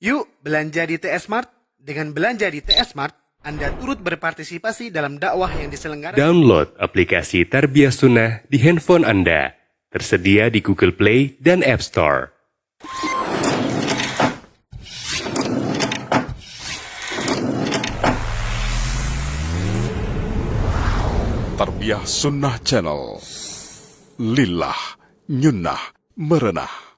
Yuk belanja di TS Mart. Dengan belanja di TS Mart, Anda turut berpartisipasi dalam dakwah yang diselenggarakan. Download aplikasi Tarbiyah Sunnah di handphone Anda. Tersedia di Google Play dan App Store. Tarbiyah Sunnah Channel. Lillah, nyunnah, merenah.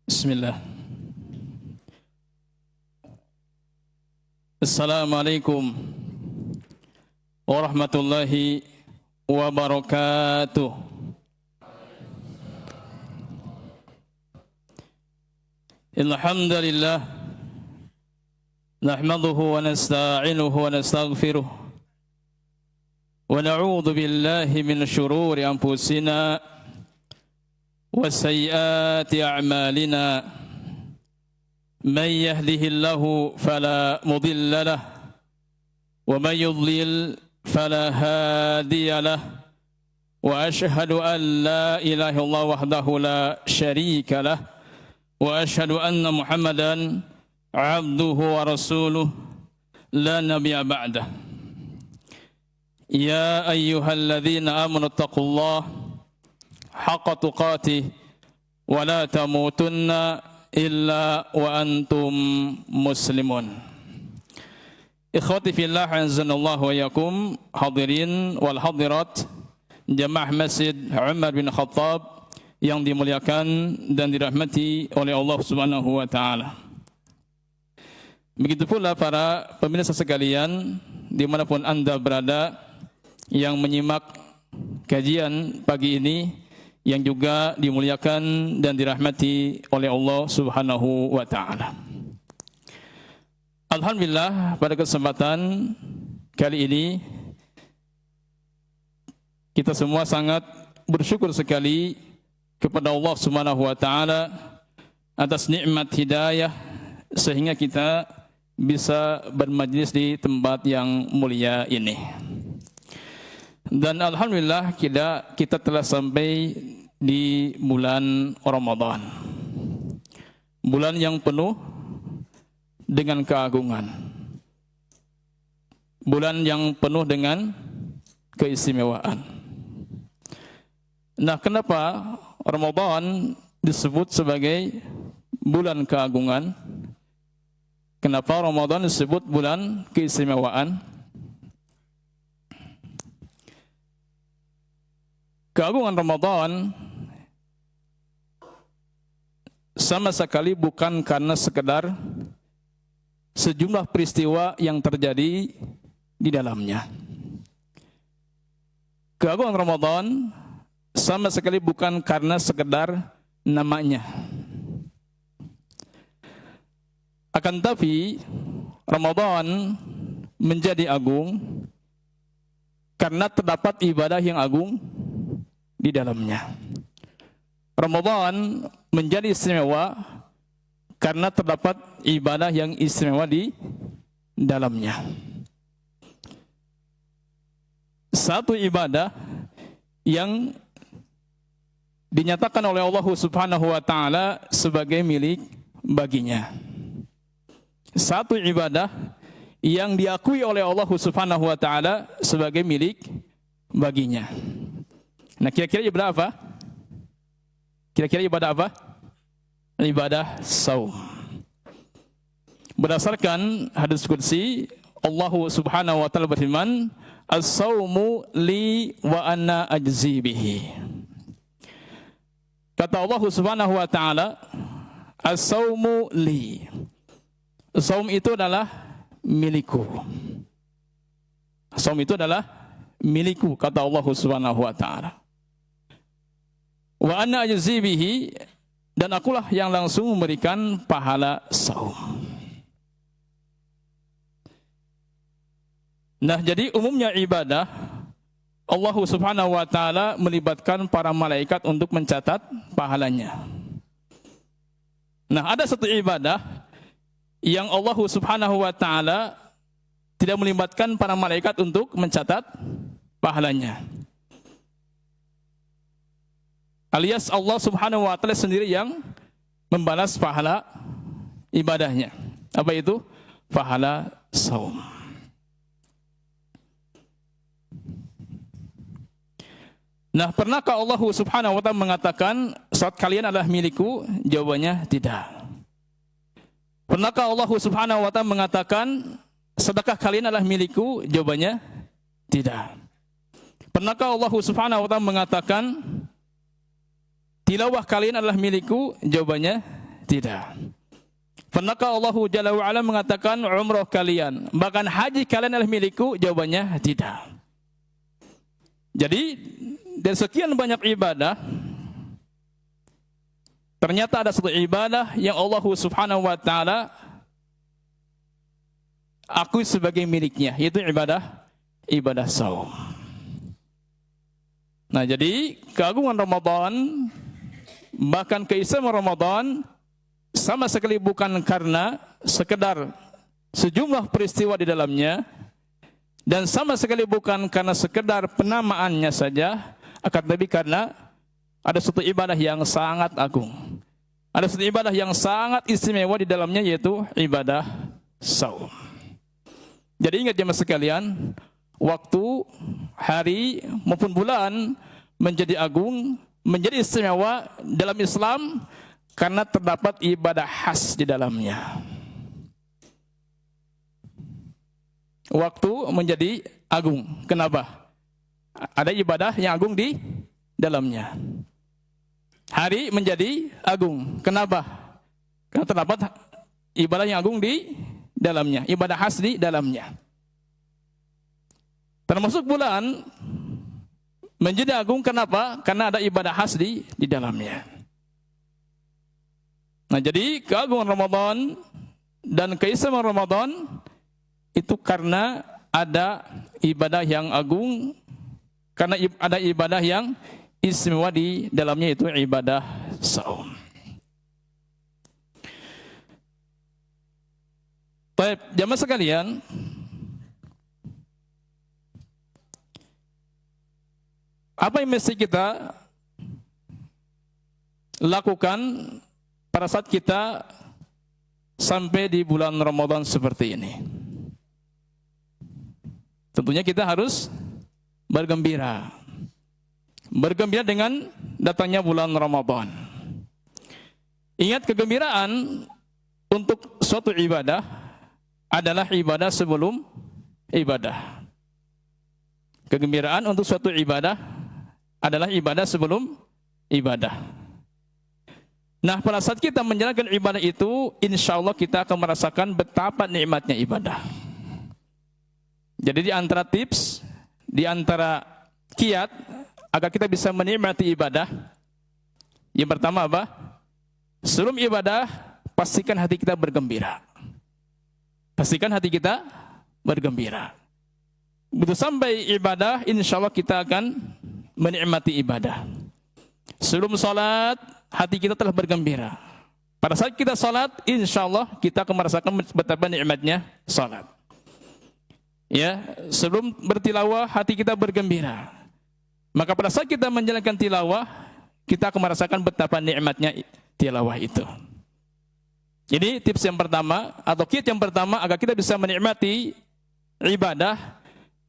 Bismillah. Assalamualaikum warahmatullahi wabarakatuh. Alhamdulillah nahmaduhu wa nasta'inuhu wa nastaghfiruh wa na'udzu billahi min syururi anfusina وسيئات أعمالنا من يهده الله فلا مضل له ومن يضلل فلا هادي له وأشهد أن لا إله إلا الله وحده لا شريك له وأشهد أن محمدا عبده ورسوله لا نبي بعده يا أيها الذين آمنوا اتقوا الله حق تقاته ولا تموتن إلا وأنتم مسلمون. Ikhwati fillah azanallahu wa yakum, hadirin wal hadirat jamaah Masjid Umar bin Khattab yang dimuliakan dan dirahmati oleh Allah Subhanahu wa taala. Begitu pula para pemirsa sekalian dimanapun Anda berada yang menyimak kajian pagi ini, yang juga dimuliakan dan dirahmati oleh Allah Subhanahu wa taala. Alhamdulillah, pada kesempatan kali ini kita semua sangat bersyukur sekali kepada Allah Subhanahu wa taala atas nikmat hidayah sehingga kita bisa bermajlis di tempat yang mulia ini. Dan alhamdulillah kita telah sampai di bulan Ramadan. Bulan yang penuh dengan keagungan. Bulan yang penuh dengan keistimewaan. Nah, kenapa Ramadan disebut sebagai bulan keagungan? Kenapa Ramadan disebut bulan keistimewaan? Keagungan Ramadan sama sekali bukan karena sekedar sejumlah peristiwa yang terjadi di dalamnya. Keagungan Ramadan sama sekali bukan karena sekedar namanya. Akan tapi Ramadan menjadi agung karena terdapat ibadah yang agung di dalamnya. Ramadan menjadi istimewa karena terdapat ibadah yang istimewa di dalamnya. Satu ibadah yang dinyatakan oleh Allah Subhanahu wa taala sebagai milik baginya. Satu ibadah yang diakui oleh Allah Subhanahu wa taala sebagai milik baginya. Nah, kira-kira ibadah apa? Kira-kira ibadah apa? Ibadah saum. Berdasarkan hadis qudsi, Allah Subhanahu wa taala berfirman, "As-saumu li wa ana ajzi bihi." Kata Allah Subhanahu wa taala, "As-saumu li." Saum itu adalah milikku. Saum itu adalah milikku, kata Allah Subhanahu wa taala. Wa ana ajzi bihi, dan akulah yang langsung memberikan pahala saum. Nah, jadi umumnya ibadah Allah Subhanahu wa taala melibatkan para malaikat untuk mencatat pahalanya. Nah, ada satu ibadah yang Allah Subhanahu wa taala tidak melibatkan para malaikat untuk mencatat pahalanya. Alias Allah Subhanahu wa taala sendiri yang membalas pahala ibadahnya. Apa itu? Pahala saum. Nah, pernahkah Allah Subhanahu wa taala mengatakan salat kalian adalah milikku? Jawabannya tidak. Pernahkah Allah Subhanahu wa taala mengatakan sedekah kalian adalah milikku? Jawabannya tidak. Pernahkah Allah Subhanahu wa taala mengatakan tilawah kalian adalah milikku? Jawabannya tidak. Pernahkah Allah Jalla wa ala mengatakan umrah kalian, bahkan haji kalian adalah milikku? Jawabannya tidak. Jadi dari sekian banyak ibadah, ternyata ada satu ibadah yang Allah Subhanahu wa taala akui sebagai miliknya, yaitu ibadah saum. Nah, jadi keagungan Ramadan, bahkan keistimewaan Ramadan sama sekali bukan karena sekedar sejumlah peristiwa di dalamnya, dan sama sekali bukan karena sekedar penamaannya saja, akan tetapi karena ada satu ibadah yang sangat agung. Ada satu ibadah yang sangat istimewa di dalamnya, yaitu ibadah saum. Jadi ingat jemaah sekalian, waktu, hari maupun bulan menjadi agung, menjadi istimewa dalam Islam karena terdapat ibadah khas di dalamnya. Waktu menjadi agung. Kenapa? Ada ibadah yang agung di dalamnya. Hari menjadi agung. Kenapa? Karena terdapat ibadah yang agung di dalamnya, ibadah khas di dalamnya. Termasuk bulan menjadi agung. Kenapa? Karena ada ibadah khas di dalamnya. Nah, jadi keagungan Ramadan dan keistimewaan Ramadan itu karena ada ibadah yang agung, karena ada ibadah yang istimewa di dalamnya, yaitu ibadah saum. Baik, jamaah sekalian, apa yang mesti kita lakukan pada saat kita sampai di bulan Ramadan seperti ini? Tentunya kita harus bergembira. Bergembira dengan datangnya bulan Ramadan. Ingat, kegembiraan untuk suatu ibadah adalah ibadah sebelum ibadah. Kegembiraan untuk suatu ibadah adalah ibadah sebelum ibadah. Nah, pada saat kita menjalankan ibadah itu, insya Allah kita akan merasakan betapa nikmatnya ibadah. Jadi di antara tips, di antara kiat agar kita bisa menikmati ibadah, yang pertama apa? Sebelum ibadah, pastikan hati kita bergembira. Pastikan hati kita bergembira. Begitu sampai ibadah, insya Allah kita akan menikmati ibadah. Sebelum salat, hati kita telah bergembira. Pada saat kita salat, insya Allah kita akan merasakan betapa nikmatnya salat. Ya, sebelum bertilawah hati kita bergembira. Maka pada saat kita menjalankan tilawah, kita akan merasakan betapa nikmatnya tilawah itu. Jadi tips yang pertama atau kiat yang pertama agar kita bisa menikmati ibadah,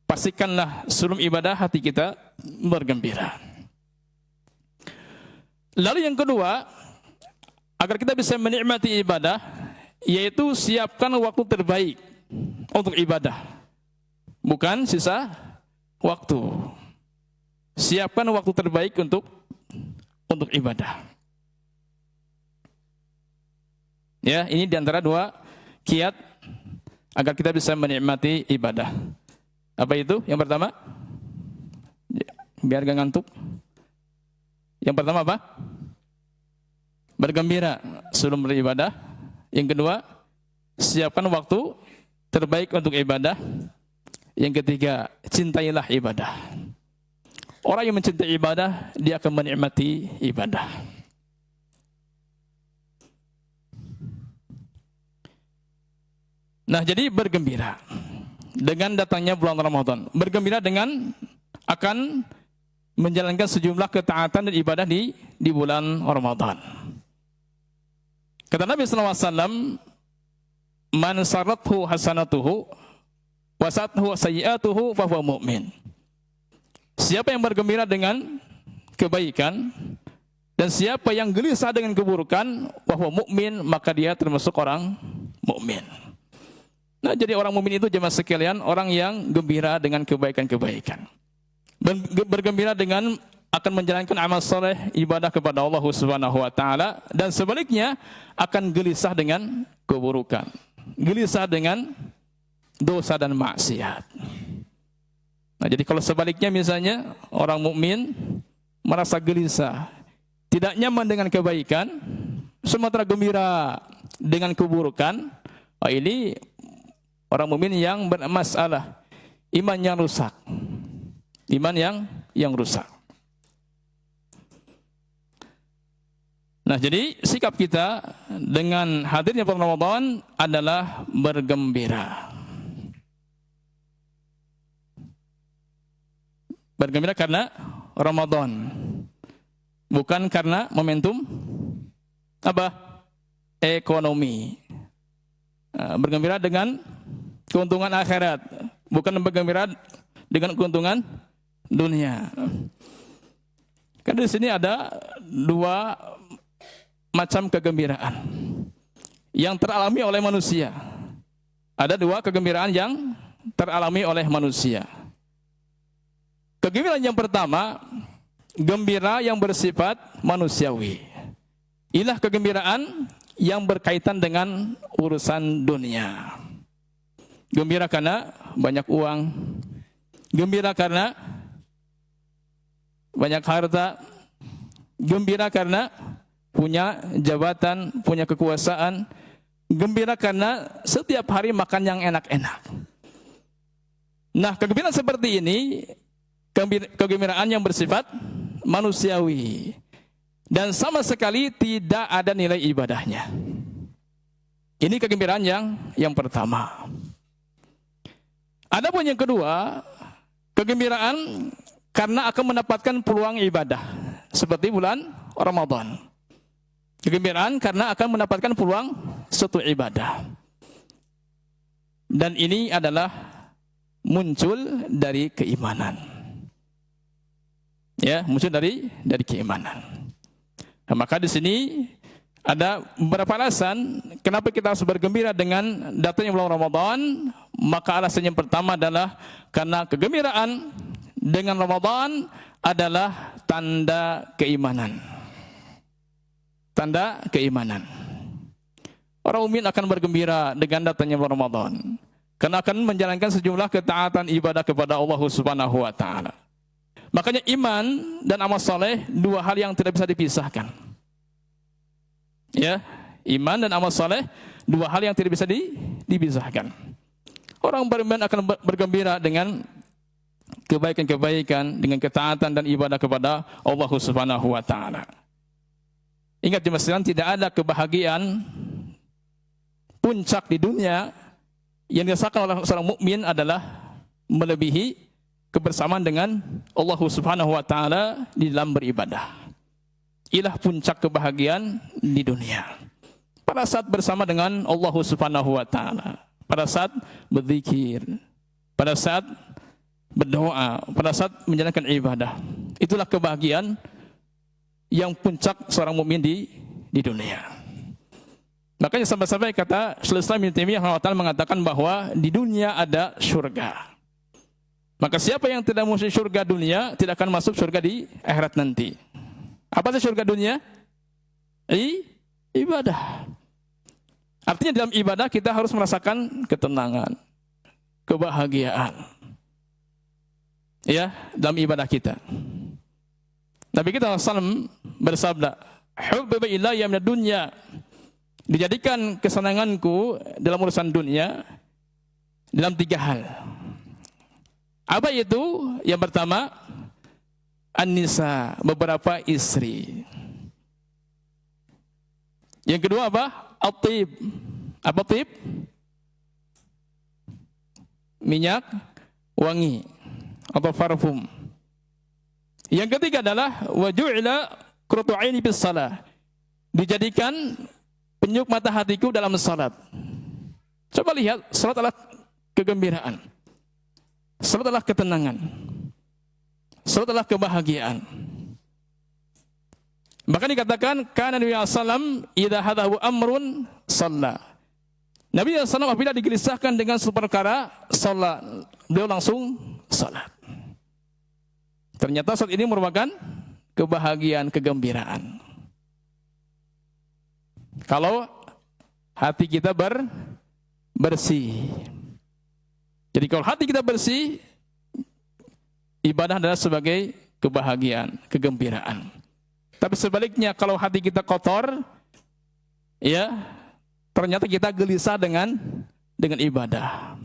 pastikanlah sebelum ibadah hati kita bergembira. Lalu yang kedua, agar kita bisa menikmati ibadah, yaitu siapkan waktu terbaik untuk ibadah. Bukan sisa waktu. Siapkan waktu terbaik untuk ibadah. Ya, ini diantara dua kiat agar kita bisa menikmati ibadah. Apa itu? Yang pertama, biar gak ngantuk. Yang pertama apa? Bergembira sebelum beribadah. Yang kedua, siapkan waktu terbaik untuk ibadah. Yang ketiga, cintailah ibadah. Orang yang mencintai ibadah, dia akan menikmati ibadah. Nah, jadi bergembira dengan datangnya bulan Ramadan. Bergembira dengan akan menjalankan sejumlah ketaatan dan ibadah di bulan Ramadan. Kata Nabi SAW, man sarathu hasanatuhu wasathu sayyi'atuhu fahuwa mu'min. Siapa yang bergembira dengan kebaikan dan siapa yang gelisah dengan keburukan, bahwa mukmin, maka dia termasuk orang mukmin. Nah, jadi orang mukmin itu jemaah sekalian, orang yang gembira dengan kebaikan-kebaikan. Bergembira dengan akan menjalankan amal soleh, ibadah kepada Allah Subhanahu wa taala, dan sebaliknya akan gelisah dengan keburukan. Gelisah dengan dosa dan maksiat. Nah, jadi kalau sebaliknya misalnya orang mukmin merasa gelisah, tidak nyaman dengan kebaikan, sementara gembira dengan keburukan, ini orang mukmin yang bermasalah, iman yang rusak. Iman yang rusak. Nah, jadi sikap kita dengan hadirnya bulan Ramadan adalah bergembira. Bergembira karena Ramadan, bukan karena momentum apa? Ekonomi. Bergembira dengan keuntungan akhirat, bukan bergembira dengan keuntungan dunia. Karena di sini ada dua macam kegembiraan yang teralami oleh manusia. Ada dua kegembiraan yang teralami oleh manusia. Kegembiraan yang pertama, gembira yang bersifat manusiawi. Inilah kegembiraan yang berkaitan dengan urusan dunia. Gembira karena banyak uang, gembira karena banyak harta, gembira karena punya jabatan, punya kekuasaan, gembira karena setiap hari makan yang enak-enak. Nah, kegembiraan seperti ini, kegembiraan yang bersifat manusiawi dan sama sekali tidak ada nilai ibadahnya. Ini kegembiraan yang pertama. Adapun yang kedua, kegembiraan karena akan mendapatkan peluang ibadah seperti bulan Ramadan. Kegembiraan karena akan mendapatkan peluang suatu ibadah. Dan ini adalah muncul dari keimanan. Ya, muncul dari keimanan. Nah, maka di sini ada beberapa alasan kenapa kita harus bergembira dengan datangnya bulan Ramadan. Maka alasan yang pertama adalah karena kegembiraan dengan Ramadan adalah tanda keimanan. Tanda keimanan. Orang mukmin akan bergembira dengan datangnya bulan Ramadan karena akan menjalankan sejumlah ketaatan ibadah kepada Allah Subhanahu wa taala. Makanya iman dan amal saleh dua hal yang tidak bisa dipisahkan. Ya, iman dan amal saleh dua hal yang tidak bisa dipisahkan. Orang beriman akan bergembira dengan kebaikan-kebaikan, dengan ketaatan dan ibadah kepada Allah Subhanahu wa taala. Ingat jemaah sekalian, tidak ada kebahagiaan puncak di dunia yang dirasakan oleh seorang mukmin adalah melebihi kebersamaan dengan Allah Subhanahu wa taala di dalam beribadah. Inilah puncak kebahagiaan di dunia. Pada saat bersama dengan Allah Subhanahu wa taala, pada saat berzikir, pada saat berdoa, pada saat menjalankan ibadah. Itulah kebahagiaan yang puncak seorang mukmin di dunia. Makanya sampai-sampai kata Syaikhul Islam Ibnu Taimiyah rahimahullah mengatakan bahwa di dunia ada surga. Maka siapa yang tidak masuk surga dunia tidak akan masuk surga di akhirat nanti. Apa sih surga dunia? Ibadah. Artinya dalam ibadah kita harus merasakan ketenangan, kebahagiaan. Ya, dalam ibadah kita. Nabi kita SAW bersabda, "Hubbiba ilayya minad dunya." Dijadikan kesenanganku dalam urusan dunia dalam tiga hal. Apa itu? Yang pertama, an-nisa, beberapa istri. Yang kedua apa? At-tib. Apa tib? Minyak wangi atau parfum. Yang ketiga adalah wa ju'ila qurratu aini bis shalah. Dijadikan penyuk mata hatiku dalam salat. Coba lihat, salat adalah kegembiraan. Salat adalah ketenangan. Salat adalah kebahagiaan. Bahkan dikatakan kana Nabi sallam idza hadahu amrun shalla. Nabi sallam apabila digelisahkan dengan suatu perkara, salat. Beliau langsung salat. Ternyata salat ini merupakan kebahagiaan, kegembiraan. Kalau hati kita bersih. Jadi kalau hati kita bersih, ibadah adalah sebagai kebahagiaan, kegembiraan. Tapi sebaliknya kalau hati kita kotor, ya ternyata kita gelisah dengan ibadah.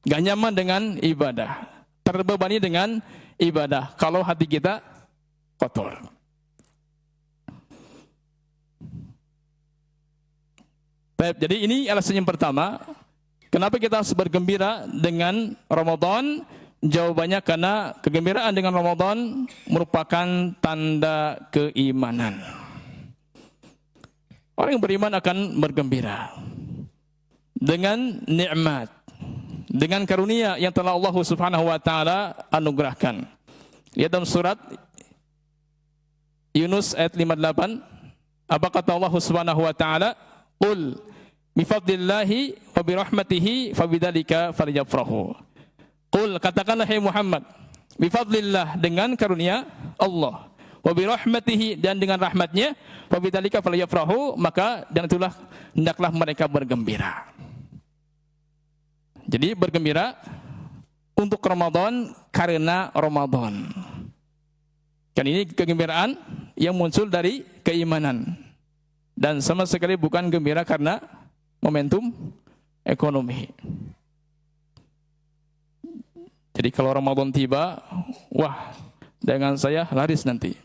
Gak nyaman dengan ibadah. Terbebani dengan ibadah kalau hati kita kotor. Baik, jadi ini alasan yang pertama. Kenapa kita harus bergembira dengan Ramadan? Jawabannya karena kegembiraan dengan Ramadan merupakan tanda keimanan. Orang yang beriman akan bergembira dengan nikmat, dengan karunia yang telah Allah Subhanahu wa taala anugerahkan. Lihat dalam surat Yunus ayat 58, apa kata Allah Subhanahu wa taala? Qul bifadlillahi wa birahmatihi fabidzalika falyafrahu. Qul, katakanlah hai Muhammad, bifadlillah, dengan karunia Allah, wa birahmatihi, dan dengan rahmatnya, fabidzalika falyafrahu, maka dan itulah hendaklah mereka bergembira. Jadi bergembira untuk Ramadan karena Ramadan. Kan ini kegembiraan yang muncul dari keimanan. Dan sama sekali bukan gembira karena momentum ekonomi. Jadi kalau Ramadan tiba, wah, dagangan saya laris nanti.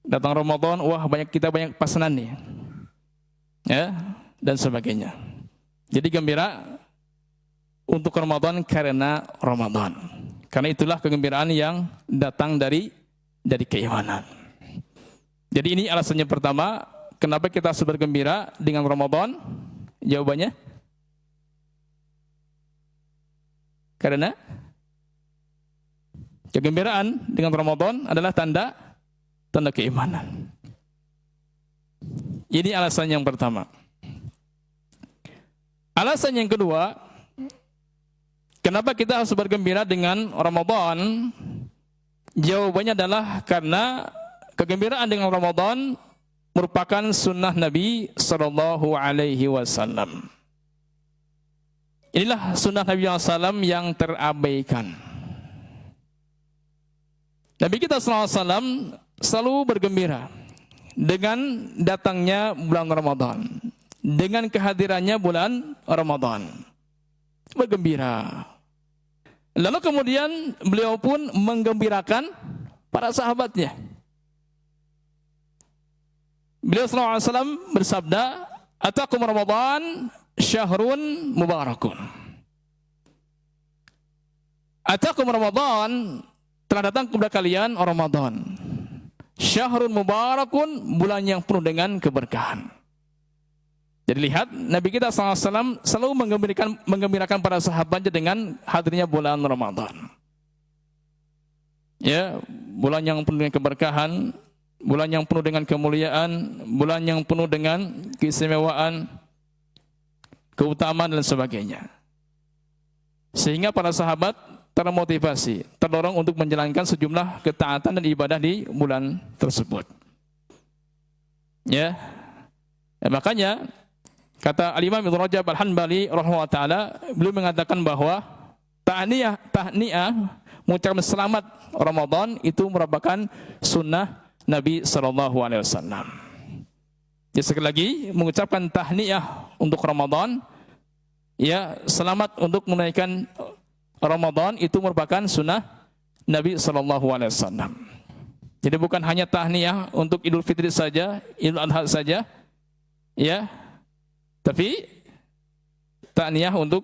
Datang Ramadan, wah, kita banyak pesanan nih. Ya, dan sebagainya. Jadi gembira untuk Ramadan karena Ramadan. Karena itulah kegembiraan yang datang dari keimanan. Jadi ini alasannya pertama, kenapa kita harus bergembira dengan Ramadan? Jawabannya? Karena kegembiraan dengan Ramadan adalah tanda keimanan. Ini alasan yang pertama. Alasan yang kedua, kenapa kita harus bergembira dengan Ramadan? Jawabannya adalah karena kegembiraan dengan Ramadan merupakan sunnah Nabi Sallallahu Alaihi Wasallam. Inilah sunnah Nabi SAW yang terabaikan. Nabi kita SAW selalu bergembira dengan datangnya bulan Ramadan, dengan kehadirannya bulan Ramadan. Bergembira. Lalu kemudian beliau pun menggembirakan para sahabatnya. Beliau SAW bersabda, "Atakum Ramadan syahrun mubarakun." Atakum Ramadan, telah datang kepada kalian Ramadan. Syahrun mubarakun, bulan yang penuh dengan keberkahan. Jadi lihat, Nabi kita SAW selalu menggembirakan para sahabatnya dengan hadirnya bulan Ramadan. Ya, bulan yang penuh dengan keberkahan, bulan yang penuh dengan kemuliaan, bulan yang penuh dengan keistimewaan, keutamaan dan sebagainya. Sehingga para sahabat termotivasi, terdorong untuk menjalankan sejumlah ketaatan dan ibadah di bulan tersebut. Ya, makanya kata Al-Imam Ibnu Rajab Al-Hanbali rahimahullah taala, beliau mengatakan bahwa tahniah mengucapkan selamat Ramadan itu merupakan sunnah Nabi SAW. Ya, sekali lagi mengucapkan tahniah untuk Ramadan, ya, selamat untuk menunaikan Ramadan itu merupakan sunnah Nabi SAW. Jadi bukan hanya tahniah untuk Idul Fitri saja, Idul Adha saja, ya, tapi tahniah untuk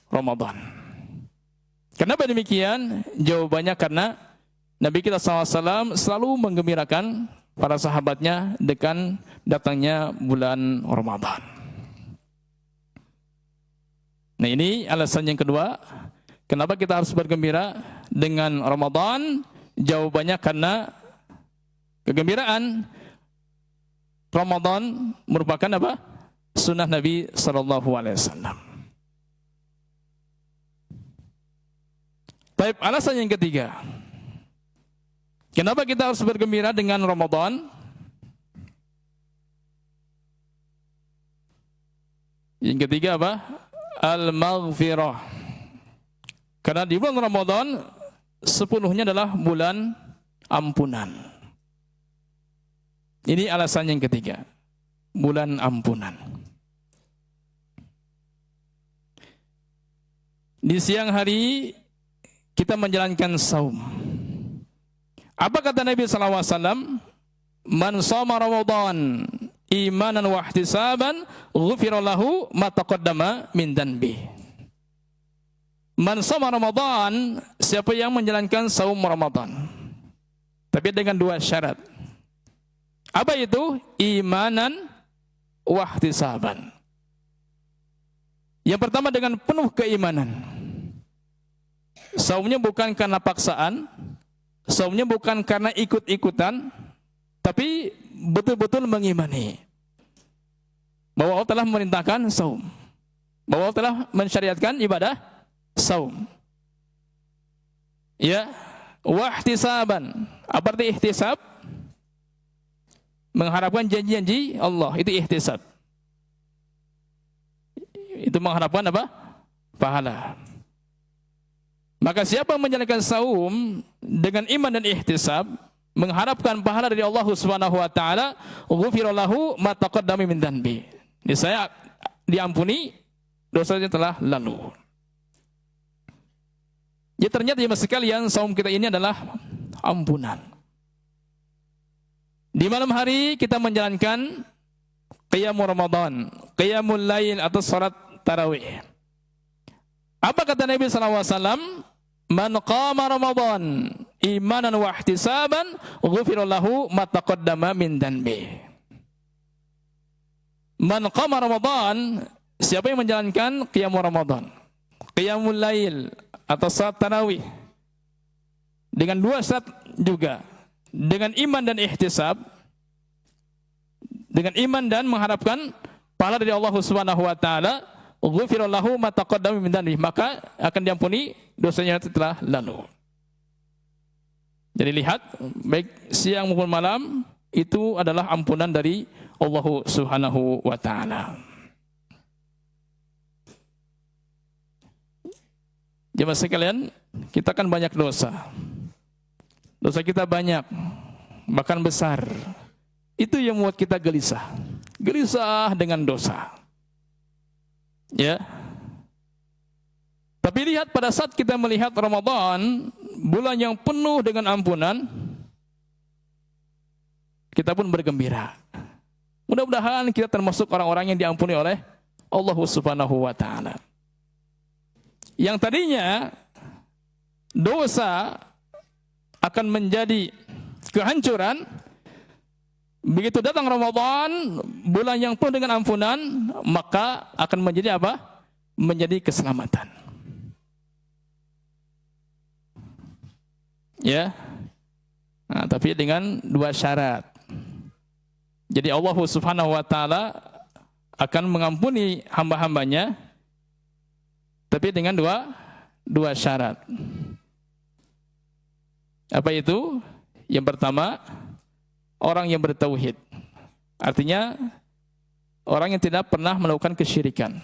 Ramadan. Kenapa demikian? Jawabannya karena Nabi kita SAW selalu menggembirakan para sahabatnya dengan datangnya bulan Ramadan. Nah, ini alasan yang kedua, kenapa kita harus bergembira dengan Ramadan? Jawabannya karena kegembiraan Ramadan merupakan apa? Sunnah Nabi SAW. Baik, alasan yang ketiga, kenapa kita harus bergembira dengan Ramadan? Yang ketiga apa? Al-maghfirah. Karena di bulan Ramadan sepenuhnya adalah bulan ampunan. Ini alasan yang ketiga, bulan ampunan. Di siang hari kita menjalankan saum. Apa kata Nabi SAW? Man shoma Ramadan imanan wa ihtisaban ghufira lahu ma taqaddama min dhanbi. Man shoma Ramadan, siapa yang menjalankan saum Ramadan, tapi dengan dua syarat. Apa itu? Imanan wa ihtisaban. Yang pertama dengan penuh keimanan. Saumnya bukan karena paksaan, saumnya bukan karena ikut-ikutan, tapi betul-betul mengimani bahwa Allah telah memerintahkan saum, bahwa Allah telah mensyariatkan ibadah saum. Ya, wahtisaban. Apa arti ihtisab? Mengharapkan janji-janji Allah, itu ihtisab. Itu mengharapkan apa? Pahala. Maka siapa yang menjalankan saum dengan iman dan ihtisab, mengharapkan pahala dari Allah Subhanahu wa taala, ghufira lahu ma taqaddama min dhanbi. Saya diampuni dosanya telah lalu. Ya, ternyata ya sekalian, saum kita ini adalah ampunan. Di malam hari kita menjalankan qiyamul Ramadan, qiyamul lail atau salat tarawih. Apa kata Nabi SAW? Man qama Ramadan imanan wa ihtisaban ghufira lahu ma taqaddama min dhanbi. Man qama Ramadan, siapa yang menjalankan qiyamul Ramadan, qiyamul lail atau salat tarawih dengan dua syarat juga, dengan iman dan ihtisab, dengan iman dan mengharapkan pahala dari Allah Subhanahu wa taala, ghufira lahu ma taqaddama min dhanbi, maka akan diampuni dosanya telah lalu. Jadi lihat, baik siang maupun malam itu adalah ampunan dari Allah Subhanahu wa taala. Jemaah sekalian, kita kan banyak dosa. Dosa kita banyak, bahkan besar. Itu yang membuat kita gelisah. Gelisah dengan dosa. Ya. Tapi lihat, pada saat kita melihat Ramadan, bulan yang penuh dengan ampunan, kita pun bergembira. Mudah-mudahan kita termasuk orang-orang yang diampuni oleh Allah Subhanahu wa taala. Yang tadinya dosa akan menjadi kehancuran, begitu datang Ramadan, bulan yang penuh dengan ampunan, maka akan menjadi apa? Menjadi keselamatan. Ya. Nah, tapi dengan dua syarat. Jadi Allah Subhanahu wa taala akan mengampuni hamba-hambanya, tapi dengan dua syarat. Apa itu? Yang pertama, orang yang bertauhid. Artinya orang yang tidak pernah melakukan kesyirikan.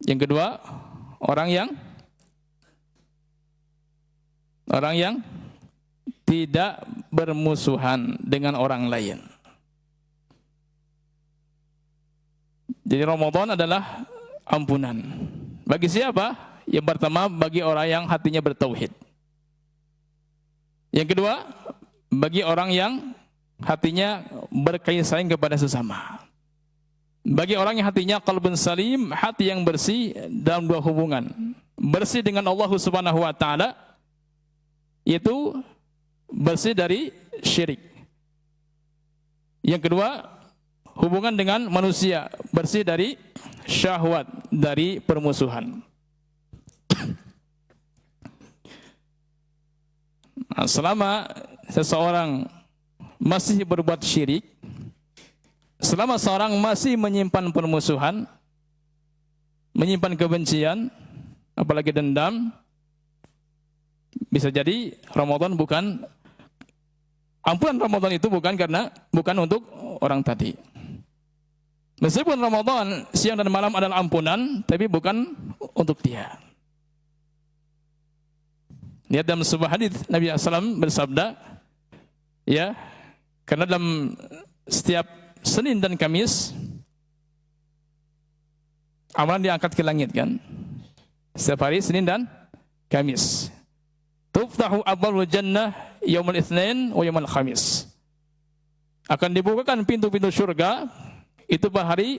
Yang kedua, orang yang tidak bermusuhan dengan orang lain. Jadi Ramadan adalah ampunan. Bagi siapa? Yang pertama, bagi orang yang hatinya bertauhid. Yang kedua, bagi orang yang hatinya berkasih sayang kepada sesama. Bagi orang yang hatinya qalbun salim, hati yang bersih dalam dua hubungan. Bersih dengan Allah Subhanahu wa taala itu bersih dari syirik. Yang kedua, hubungan dengan manusia, bersih dari syahwat, dari permusuhan. Nah, selama seseorang masih berbuat syirik, selama seorang masih menyimpan permusuhan, menyimpan kebencian, apalagi dendam, bisa jadi Ramadan ampunan Ramadan itu bukan untuk orang tadi. Meskipun Ramadan siang dan malam adalah ampunan, tapi bukan untuk dia. Lihat dalam sebuah hadis Nabi SAW bersabda, ya, karena dalam setiap Senin dan Kamis amalan diangkat ke langit kan. Setiap hari Senin dan Kamis. Tuftahu abwabul jannah yaumul itsnain wa yaumul khamis. Akan dibukakan pintu-pintu surga itu pada hari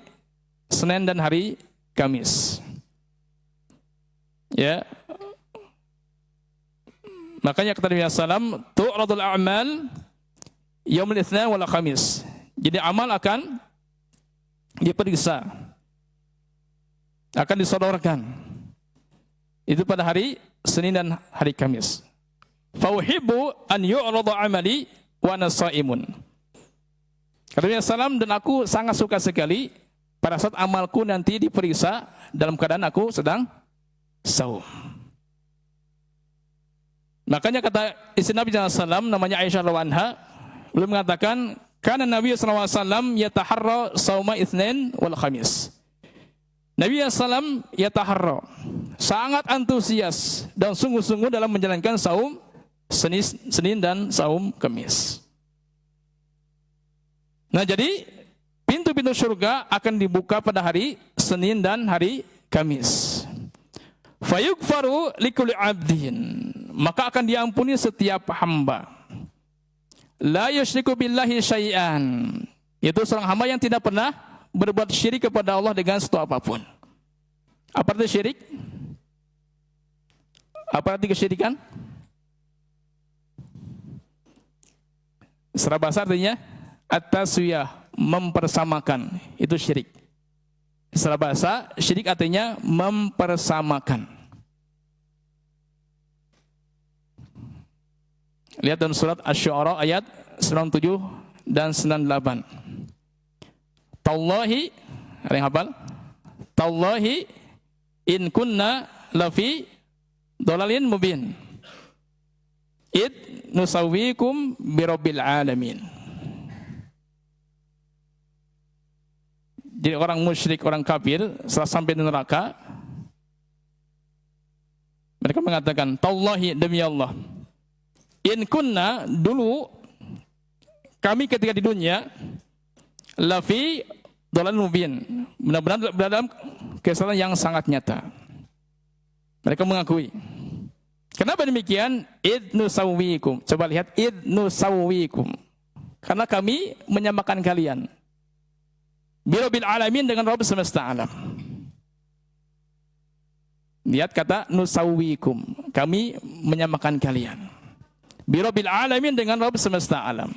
Senin dan hari Kamis. Ya. Makanya kata Nabi sallallahu tu'radul a'mal yaumul itsnain wal khamis. Jadi amal akan diperiksa, akan disodorkan. Itu pada hari Senin dan hari Kamis. Fa uhibbu an yu'rada amali wa ana shaimun. Kata Nabi sallallahu dan aku sangat suka sekali pada saat amalku nanti diperiksa dalam keadaan aku sedang saum. Makanya kata istri Nabi SAW namanya Aisyah radhiyallahu anha, beliau mengatakan karena Nabi SAW yataharra sauma itsnain wal khamis. Nabi SAW yataharra, sangat antusias dan sungguh-sungguh dalam menjalankan saum Senin dan saum Kamis. Nah, jadi pintu-pintu surga akan dibuka pada hari Senin dan hari Kamis. Fayughfaru likulli 'abdin, maka akan diampuni setiap hamba. La yusyriku billahi syai'an, itu seorang hamba yang tidak pernah berbuat syirik kepada Allah dengan sesuatu apapun. Apa arti syirik? Apa arti kesyirikan? Secara bahasa artinya at-taswiyah, mempersamakan, itu syirik. Secara bahasa syirik artinya mempersamakan. Lihat dalam surat Asy-Syu'ara ayat 97 dan 98. Tallahi, ada yang hafal? Tallahi in kunna lafi dhalalin mubin. Id nusawwikum birabbil alamin. Jadi orang musyrik, orang kafir setelah sampai di neraka, mereka mengatakan, Tallahi, demi Allah, in kunna, dulu kami ketika di dunia, lafi dhalalin mubin, benar-benar berada dalam kesalahan yang sangat nyata. Mereka mengakui. Kenapa demikian? Id nusawwikum. Coba lihat, id nusawwikum. Karena kami menyamakan kalian. Birabbil alamin, dengan Rabb semesta alam. Lihat kata nusawwikum. Kami menyamakan kalian. Birabbil alamin, dengan Rabb semesta alam.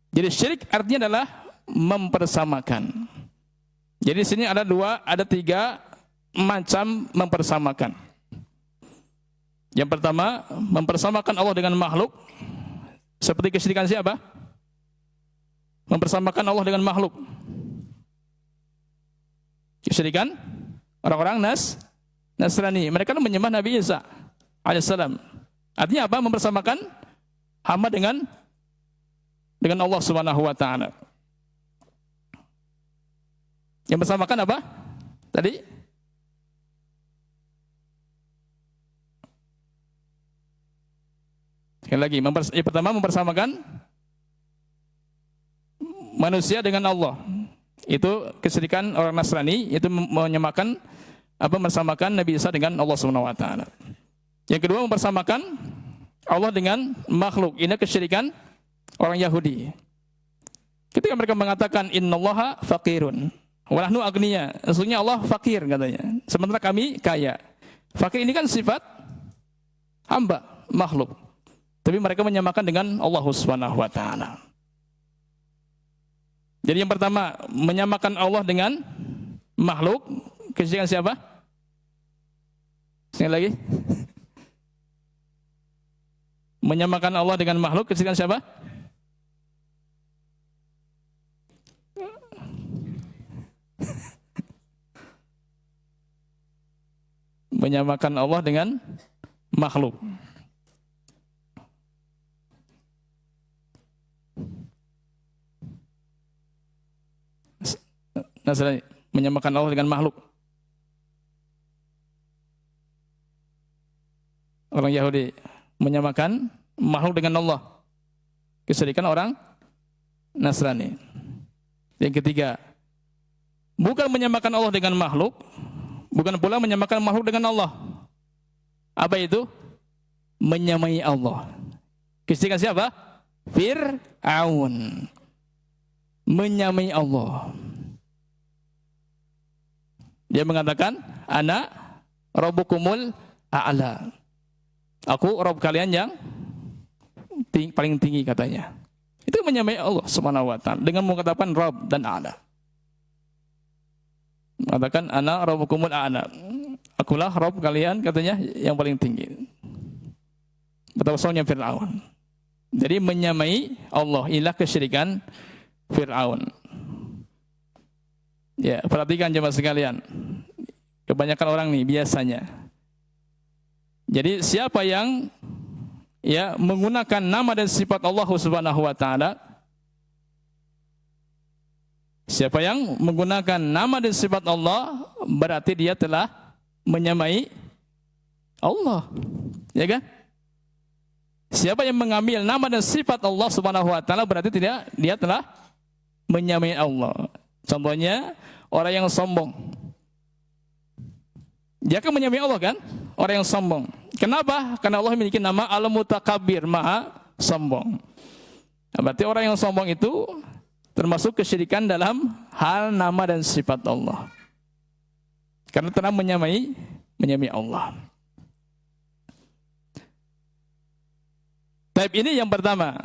Jadi syirik artinya adalah mempersamakan. Jadi di sini ada tiga macam mempersamakan. Yang pertama, mempersamakan Allah dengan makhluk. Seperti kesyirikan siapa? Mempersamakan Allah dengan makhluk. Kesyirikan orang-orang Nasrani. Mereka menyembah Nabi Isa alaihissalam. Artinya apa? Mempersamakan hamba dengan Allah Subhanahu wa taala. Yang bersamakan apa? Tadi sekali lagi, yang pertama mempersamakan manusia dengan Allah. Itu kesyirikan orang Nasrani, itu menyamakan mempersamakan Nabi Isa dengan Allah Subhanahu wa taala. Yang kedua, mempersamakan Allah dengan makhluk. Ini kesyirikan orang Yahudi. Ketika mereka mengatakan innallaha faqirun wa nahnu agniya, sesungguhnya Allah fakir katanya, sementara kami kaya. Fakir ini kan sifat hamba. makhluk. Tapi mereka menyamakan dengan Allah Subhanahu wa taala. Jadi yang pertama, menyamakan Allah dengan makhluk, kesyirikan siapa? Sekali lagi. Menyamakan Allah dengan makhluk, kesyirikan siapa? Menyamakan Allah dengan makhluk. Nasrani menyamakan Allah dengan makhluk. Orang Yahudi menyamakan makhluk dengan Allah. Kesyirikan orang Nasrani. Yang ketiga, bukan menyamakan Allah dengan makhluk, bukan pula menyamakan makhluk dengan Allah. Apa itu? Menyamai Allah. Kesyirikan siapa? Fir'aun. Menyamai Allah. Dia mengatakan, ana rabbukumul a'la. Aku Rabb kalian yang paling tinggi katanya. Itu menyamai Allah Subhanahu wa taala dengan mengatakan Rabb dan a'la. Mengatakan ana rabbukumul a'la. Akulah Rabb kalian katanya yang paling tinggi. Betapa soalnya Fir'aun. Jadi menyamai Allah, ilah kesyirikan Fir'aun. Ya, perhatikan jemaah sekalian. Kebanyakan orang nih biasanya. Jadi siapa yang ya menggunakan nama dan sifat Allah Subhanahu wa taala, siapa yang menggunakan nama dan sifat Allah, berarti dia telah menyamai Allah. Ya kan? Siapa yang mengambil nama dan sifat Allah Subhanahu wa taala, berarti dia telah menyamai Allah. Contohnya orang yang sombong, dia akan menyamai Allah kan? Orang yang sombong. Kenapa? Karena Allah memiliki nama Al-Mutakabbir, Maha Sombong. Nah, berarti orang yang sombong itu termasuk kesyirikan dalam hal nama dan sifat Allah. Karena telah menyamai Allah. Type ini yang pertama.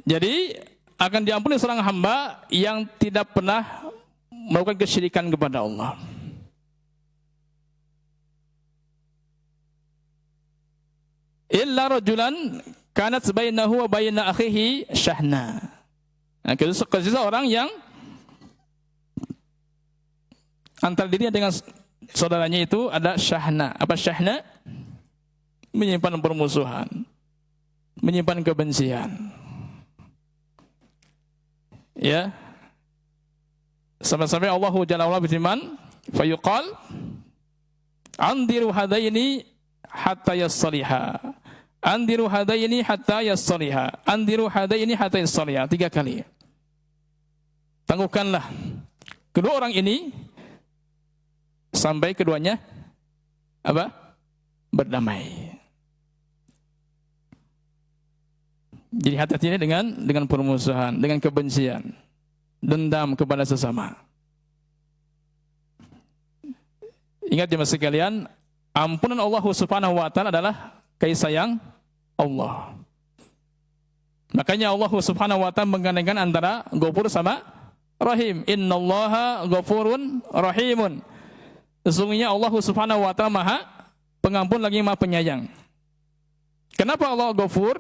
Jadi akan diampuni seorang hamba yang tidak pernah melakukan kesyirikan kepada Allah. Illa rajulan kanat bainahu wa baina akhihi syahna. Nah, kecuali orang yang antara dirinya dengan saudaranya itu ada syahna. Apa syahna? Menyimpan permusuhan, menyimpan kebencian. Ya. Sampai-sampai Allah Jalla wa'ala berfirman, fayuqal andiru hadaini hatta yassaliha. Andiru hadaini hatta yassaliha. Andiru hadaini hatta yassaliha. 3 kali. Tangguhkanlah kedua orang ini sampai keduanya apa? Berdamai. Jadi hati-hati dengan permusuhan, dengan kebencian, dendam kepada sesama. Ingat jemaah sekalian, ampunan Allah Subhanahu wa taala adalah kasih sayang Allah. Makanya Allah Subhanahu wa taala menggandengkan antara Ghafur sama Rahim. Innallaha Ghafurun Rahimun. Sesungguhnya Allah Subhanahu wa taala Maha Pengampun lagi Maha Penyayang. Kenapa Allah Ghafur?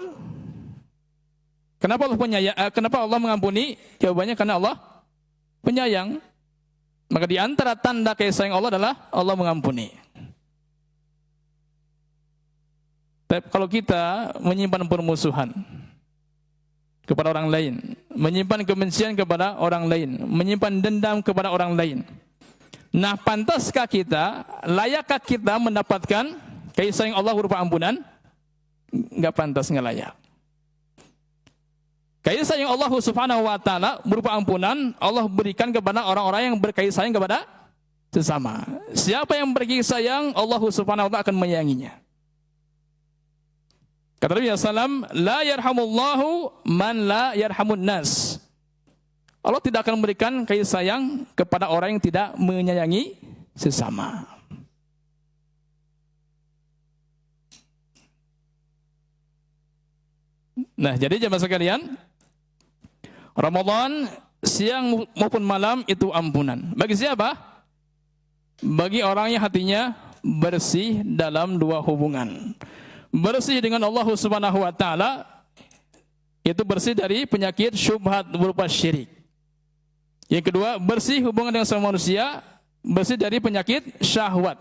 Kenapa Allah penyayang? Kenapa Allah mengampuni? Jawabannya karena Allah penyayang. Maka di antara tanda kasih sayang Allah adalah Allah mengampuni. Tapi kalau kita menyimpan permusuhan kepada orang lain, menyimpan kebencian kepada orang lain, menyimpan dendam kepada orang lain, nah pantaskah kita, layakkah kita mendapatkan kasih sayang Allah berupa ampunan? Enggak pantas, enggak layak. Kasih sayang Allah Subhanahu wa taala berupa ampunan Allah berikan kepada orang-orang yang berkasih sayang kepada sesama. Siapa yang berkasih sayang, Allah Subhanahu wa taala akan menyayanginya. Kata Nabi sallallahu la yarhamullahu man la yarhamun nas. Allah tidak akan memberikan kasih sayang kepada orang yang tidak menyayangi sesama. Nah, jadi jemaah sekalian, Ramadan siang maupun malam itu ampunan. Bagi siapa? Bagi orang yang hatinya bersih dalam dua hubungan. Bersih dengan Allah Subhanahu wa taala, itu bersih dari penyakit syubhat berupa syirik. Yang kedua, bersih hubungan dengan sama manusia, bersih dari penyakit syahwat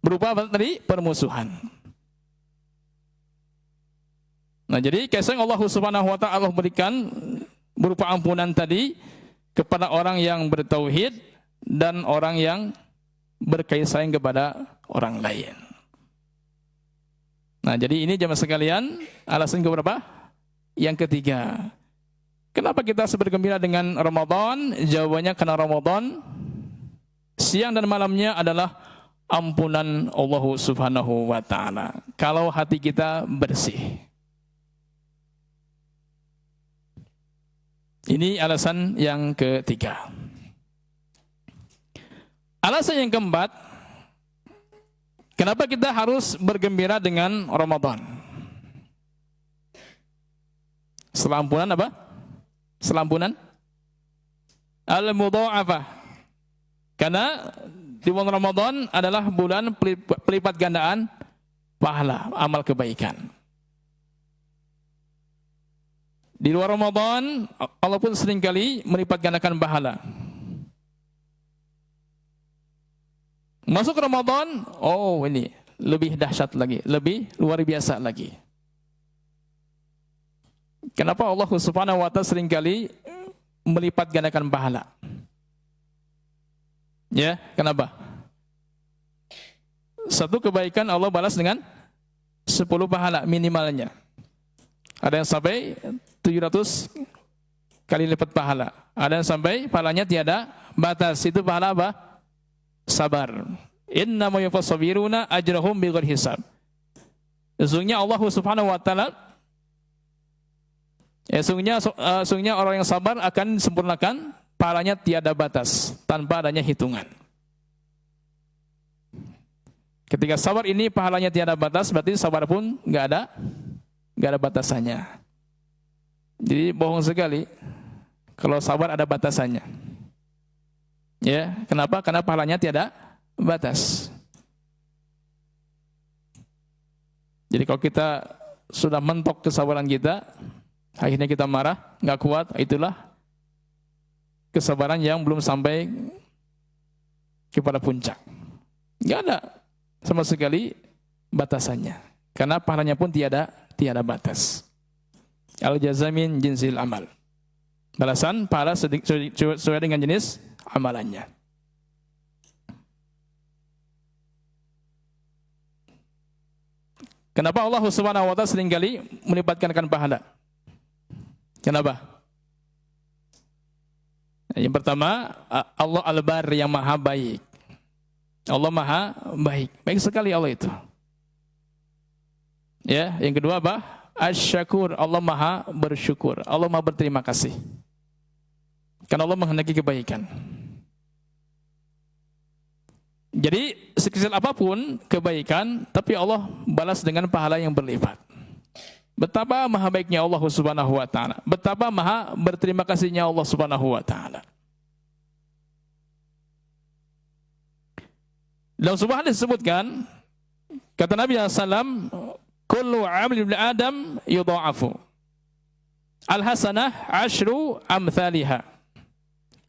berupa dari permusuhan. Nah, jadi kasih Allah Subhanahu wa taala berikan berupa ampunan tadi kepada orang yang bertauhid dan orang yang berkasih sayang kepada orang lain. Nah, jadi ini jemaah sekalian, alasan keberapa? Yang ketiga. Kenapa kita bergembira dengan Ramadan? Jawabannya karena Ramadan siang dan malamnya adalah ampunan Allah Subhanahu wa taala. Kalau hati kita bersih. Ini alasan yang ketiga. Alasan yang keempat, kenapa kita harus bergembira dengan Ramadan? Selampunan apa? Selampunan al-mudha'afah. Karena di bulan Ramadan adalah bulan pelipat gandaan pahala amal kebaikan. Di luar Ramadan, Allah pun seringkali melipat gandakan pahala. Masuk Ramadan, oh ini lebih dahsyat lagi, lebih luar biasa lagi. Kenapa Allah Subhanahu wa taala seringkali melipat gandakan pahala? Ya, kenapa? Satu kebaikan Allah balas dengan 10 pahala minimalnya. Ada yang sampai 700 kali lipat pahala. Ada yang sampai pahalanya tiada batas. Itu pahala apa? Sabar. Innama yuwaffas sabiruna ajrahum bighairi hisab. Sesungguhnya Allah Subhanahu wa taala sesungguhnya orang yang sabar akan disempurnakan pahalanya tiada batas tanpa adanya hitungan. Ketika sabar ini pahalanya tiada batas, berarti sabar pun enggak ada batasannya. Jadi bohong sekali kalau sabar ada batasannya. Ya, kenapa? Karena pahalanya tiada batas. Jadi kalau kita sudah mentok kesabaran kita, akhirnya kita marah, nggak kuat, itulah kesabaran yang belum sampai kepada puncak. Nggak ada sama sekali batasannya. Karena pahalanya pun tiada batas. Al-jazamin jinsil amal. Balasan pahala sesuai dengan jenis amalannya. Kenapa Allah Subhanahu wa taala seringkali melipatkan pahala? Kenapa? Yang pertama, Allah Al-Bar yang maha baik. Allah maha baik. Baik sekali Allah itu. Ya, yang kedua apa? Asy-Syakur, Allah maha bersyukur. Allah maha berterima kasih. Karena Allah menghendaki kebaikan. Jadi sekecil apapun kebaikan, tapi Allah balas dengan pahala yang berlipat. Betapa maha baiknya Allah Subhanahu wa taala. Betapa maha berterima kasihnya Allah Subhanahu wa taala. Dalam sebuah hadis disebutkan, kata Nabi SAW, kullu amali ibn Adam yudha'afu. Al-hasanah ashru amthaliha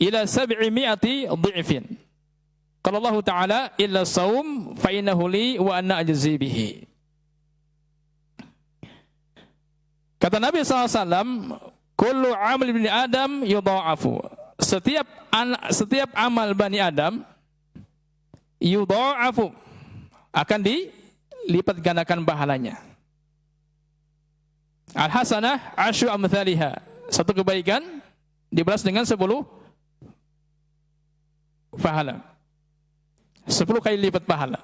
ila 700 dhi'fin. Qala Allah Ta'ala illa saum fa innahu li wa anna ajzi bihi. Kata Nabi SAW, kullu amali ibn Adam yudha'afu. Setiap amal Bani Adam yudha'afu, akan dilipat gandakan pahalanya. Al-hasanah asyru amthaliha. Satu kebaikan dibalas dengan 10 pahala. 10 kali lipat pahala.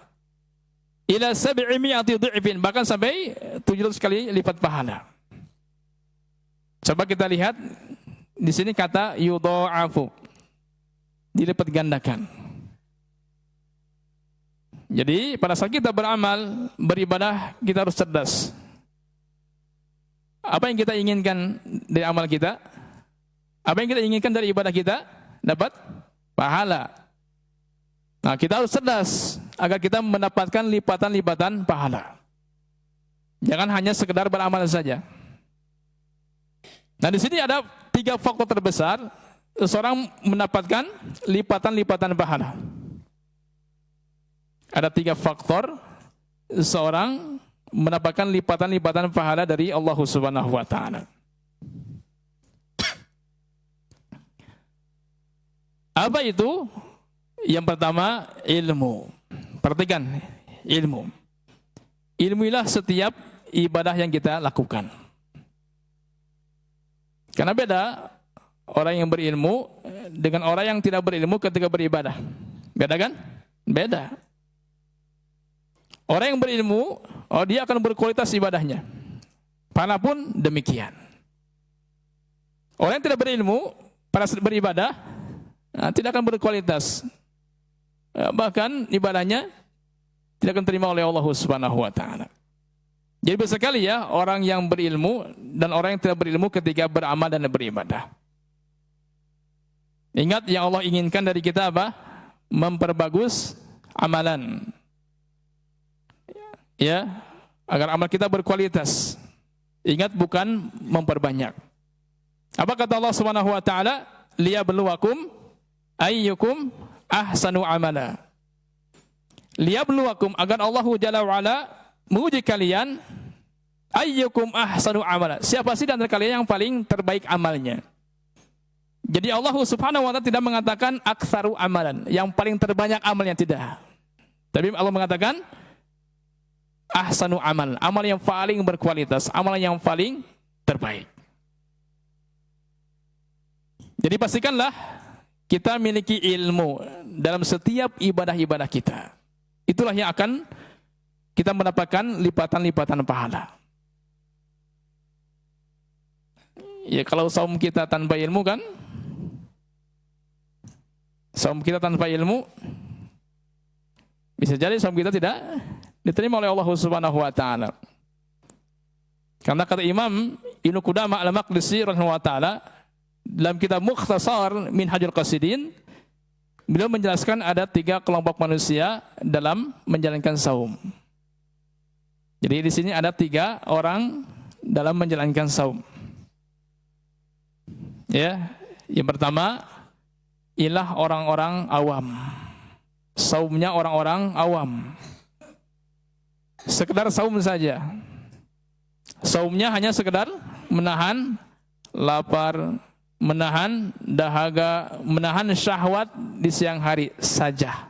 Ila 700 dhi'fin, bahkan sampai 700 kali lipat pahala. Coba kita lihat di sini kata yudha'afu. Dilipat gandakan. Jadi pada saat kita beramal, beribadah, kita harus cerdas. Apa yang kita inginkan dari amal kita? Apa yang kita inginkan dari ibadah kita? Dapat pahala. Nah, kita harus cerdas agar kita mendapatkan lipatan-lipatan pahala. Jangan hanya sekedar beramal saja. Nah, di sini ada 3 faktor terbesar seseorang mendapatkan lipatan-lipatan pahala. Ada 3 faktor seseorang mendapatkan lipatan-lipatan pahala dari Allah Subhanahu wa taala. Apa itu? Yang pertama, ilmu. Perhatikan, ilmu. Ilmuilah setiap ibadah yang kita lakukan. Karena beda orang yang berilmu dengan orang yang tidak berilmu ketika beribadah. Beda kan? Beda. Orang yang berilmu, dia akan berkualitas ibadahnya. Pahala pun demikian. Orang yang tidak berilmu, pada saat beribadah, tidak akan berkualitas. Bahkan ibadahnya tidak akan terima oleh Allah Subhanahu wa taala. Jadi besar sekali ya orang yang berilmu dan orang yang tidak berilmu ketika beramal dan beribadah. Ingat yang Allah inginkan dari kita apa? Memperbagus amalan. Ya, agar amal kita berkualitas. Ingat bukan memperbanyak. Apa kata Allah Subhanahu wa taala? Liyabluwakum ayyukum ahsanu amala. Liyabluwakum, agar Allah Jalla wa ala menguji kalian, ayyukum ahsanu amala. Siapa sih di antara kalian yang paling terbaik amalnya? Jadi Allah Subhanahu wa taala tidak mengatakan aktsaru amalan, yang paling terbanyak amalnya, tidak. Tapi Allah mengatakan ahsanu amal, amal yang paling berkualitas, amal yang paling terbaik. Jadi pastikanlah kita memiliki ilmu dalam setiap ibadah-ibadah kita. Itulah yang akan kita mendapatkan lipatan-lipatan pahala. Ya, kalau saum kita tanpa ilmu kan, saum kita tanpa ilmu, bisa jadi saum kita tidak diterima oleh Allah Subhanahu wa taala. Karena kata Imam Ibnu Qudamah Al-Maqdisi rahimahullah taala dalam kitab Mukhtasar Minhajul Qasidin, beliau menjelaskan ada 3 kelompok manusia dalam menjalankan saum. Jadi di sini ada 3 orang dalam menjalankan saum. Ya, yang pertama ialah orang-orang awam. Saumnya orang-orang awam. Sekedar saum saja. Saumnya hanya sekedar menahan lapar, menahan dahaga, menahan syahwat di siang hari saja.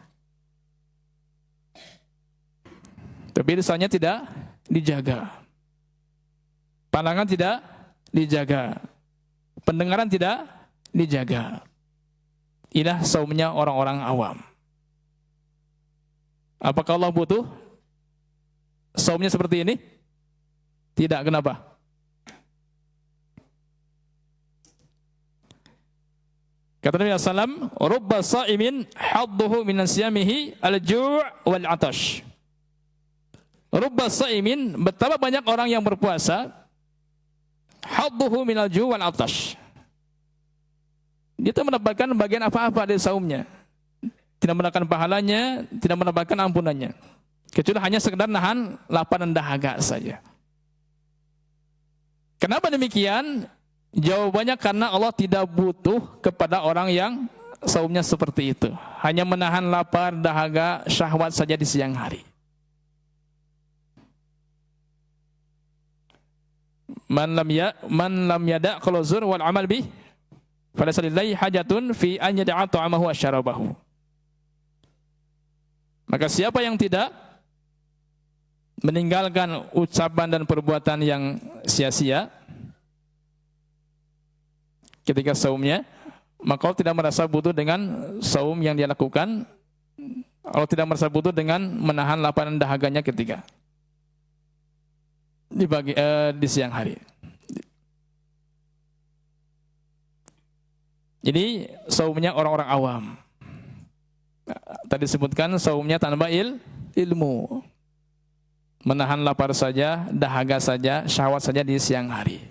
Tapi lisannya tidak dijaga. Pandangan tidak dijaga. Pendengaran tidak dijaga. Inilah saumnya orang-orang awam. Apakah Allah butuh saumnya seperti ini? Tidak, kenapa? Kata Nabi SAW, Rubba sa'imin hadduhu minan siyamihi al-ju' wal-atash. Rubba sa'imin, betapa banyak orang yang berpuasa, hadduhu minal ju' wal-atash. Dia tidak mendapatkan bagian apa-apa dari saumnya. Tidak mendapatkan pahalanya, tidak mendapatkan ampunannya. Kecuali hanya sekedar nahan lapar dan dahaga saja. Kenapa demikian? Jawabannya karena Allah tidak butuh kepada orang yang saumnya seperti itu. Hanya menahan lapar, dahaga, syahwat saja di siang hari. Man lam yada' qaula zur wal amal bih falaysa lillahi hajatun fi an yada'a ta'amahu wa syarabahu. Maka siapa yang tidak meninggalkan ucapan dan perbuatan yang sia-sia ketika saumnya, maka Allah tidak merasa butuh dengan saum yang dia lakukan. Allah tidak merasa butuh dengan menahan lapar dan dahaganya ketika di siang hari. Jadi saumnya orang-orang awam. Tadi disebutkan saumnya tanpa ilmu. menahan lapar saja, dahaga saja, syahwat saja di siang hari.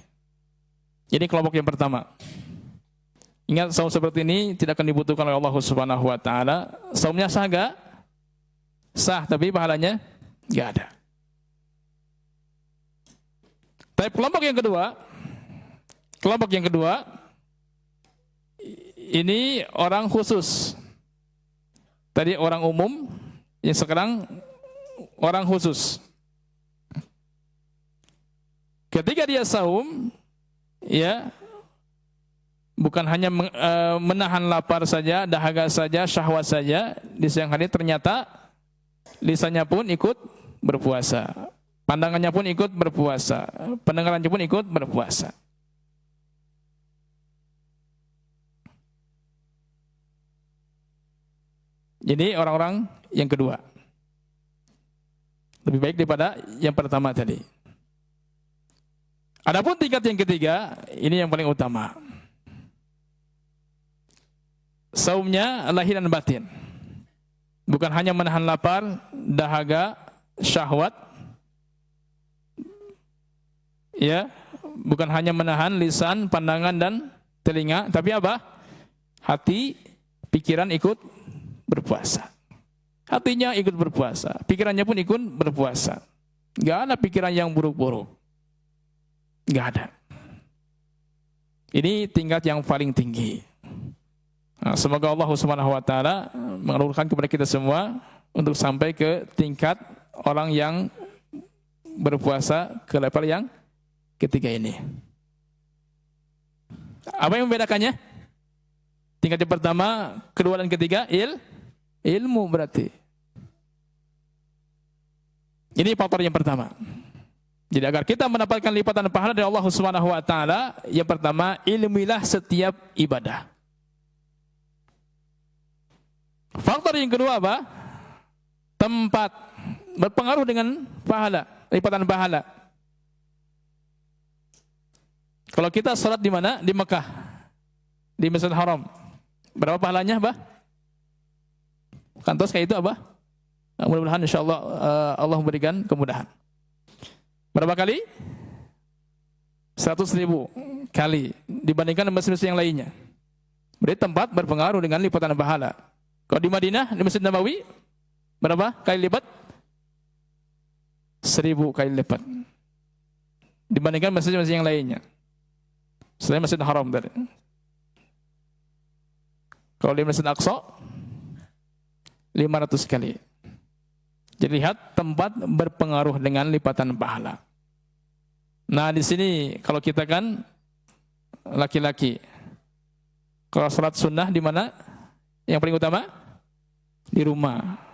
Ini kelompok yang pertama. Ingat, saum seperti ini tidak akan dibutuhkan oleh Allah Subhanahu wa taala. Saumnya sah enggak? Sah, tapi pahalanya enggak ada. Tapi kelompok yang kedua ini orang khusus. Tadi orang umum, yang sekarang orang khusus. Ketika dia saum, ya, bukan hanya menahan lapar saja, dahaga saja, syahwat saja di siang hari, ternyata lisannya pun ikut berpuasa, pandangannya pun ikut berpuasa, pendengarannya pun ikut berpuasa. Jadi orang-orang yang kedua lebih baik daripada yang pertama tadi. Adapun tingkat yang ketiga, ini yang paling utama. Saumnya lahir dan batin. Bukan hanya menahan lapar, dahaga, syahwat. Ya, bukan hanya menahan lisan, pandangan dan telinga, tapi apa? Hati, pikiran ikut berpuasa. Hatinya ikut berpuasa, pikirannya pun ikut berpuasa. Enggak ada pikiran yang buruk-buruk. Enggak ada. Ini tingkat yang paling tinggi. Nah, semoga Allah Subhanahu wa taala mengaruniakan kepada kita semua untuk sampai ke tingkat orang yang berpuasa ke level yang ketiga ini. Apa yang membedakannya? Tingkat yang pertama, kedua dan ketiga, ilmu berarti. Ini faktor yang pertama. Jadi agar kita mendapatkan lipatan pahala dari Allah Subhanahu wa taala, yang pertama, ilmuilah setiap ibadah. Faktor yang kedua apa? Tempat berpengaruh dengan pahala, lipatan pahala. Kalau kita salat di mana? Di Mekah, di Masjidil Haram. Berapa pahalanya, Bah? Kantos kayak itu apa? Mudah-mudahan insyaallah Allah memberikan kemudahan. Berapa kali? 100.000 kali dibandingkan masjid-masjid yang lainnya. Berarti tempat berpengaruh dengan lipatan pahala. Kalau di Madinah, di Masjid Nabawi, berapa kali lipat? 1000 kali lipat dibandingkan masjid-masjid yang lainnya selain Masjid Haram tadi. Kalau di Masjid Aqsa 500 kali. Jadi lihat, tempat berpengaruh dengan lipatan pahala. Nah, di sini kalau kita kan laki-laki, kalau salat sunnah di mana yang paling utama? Di rumah.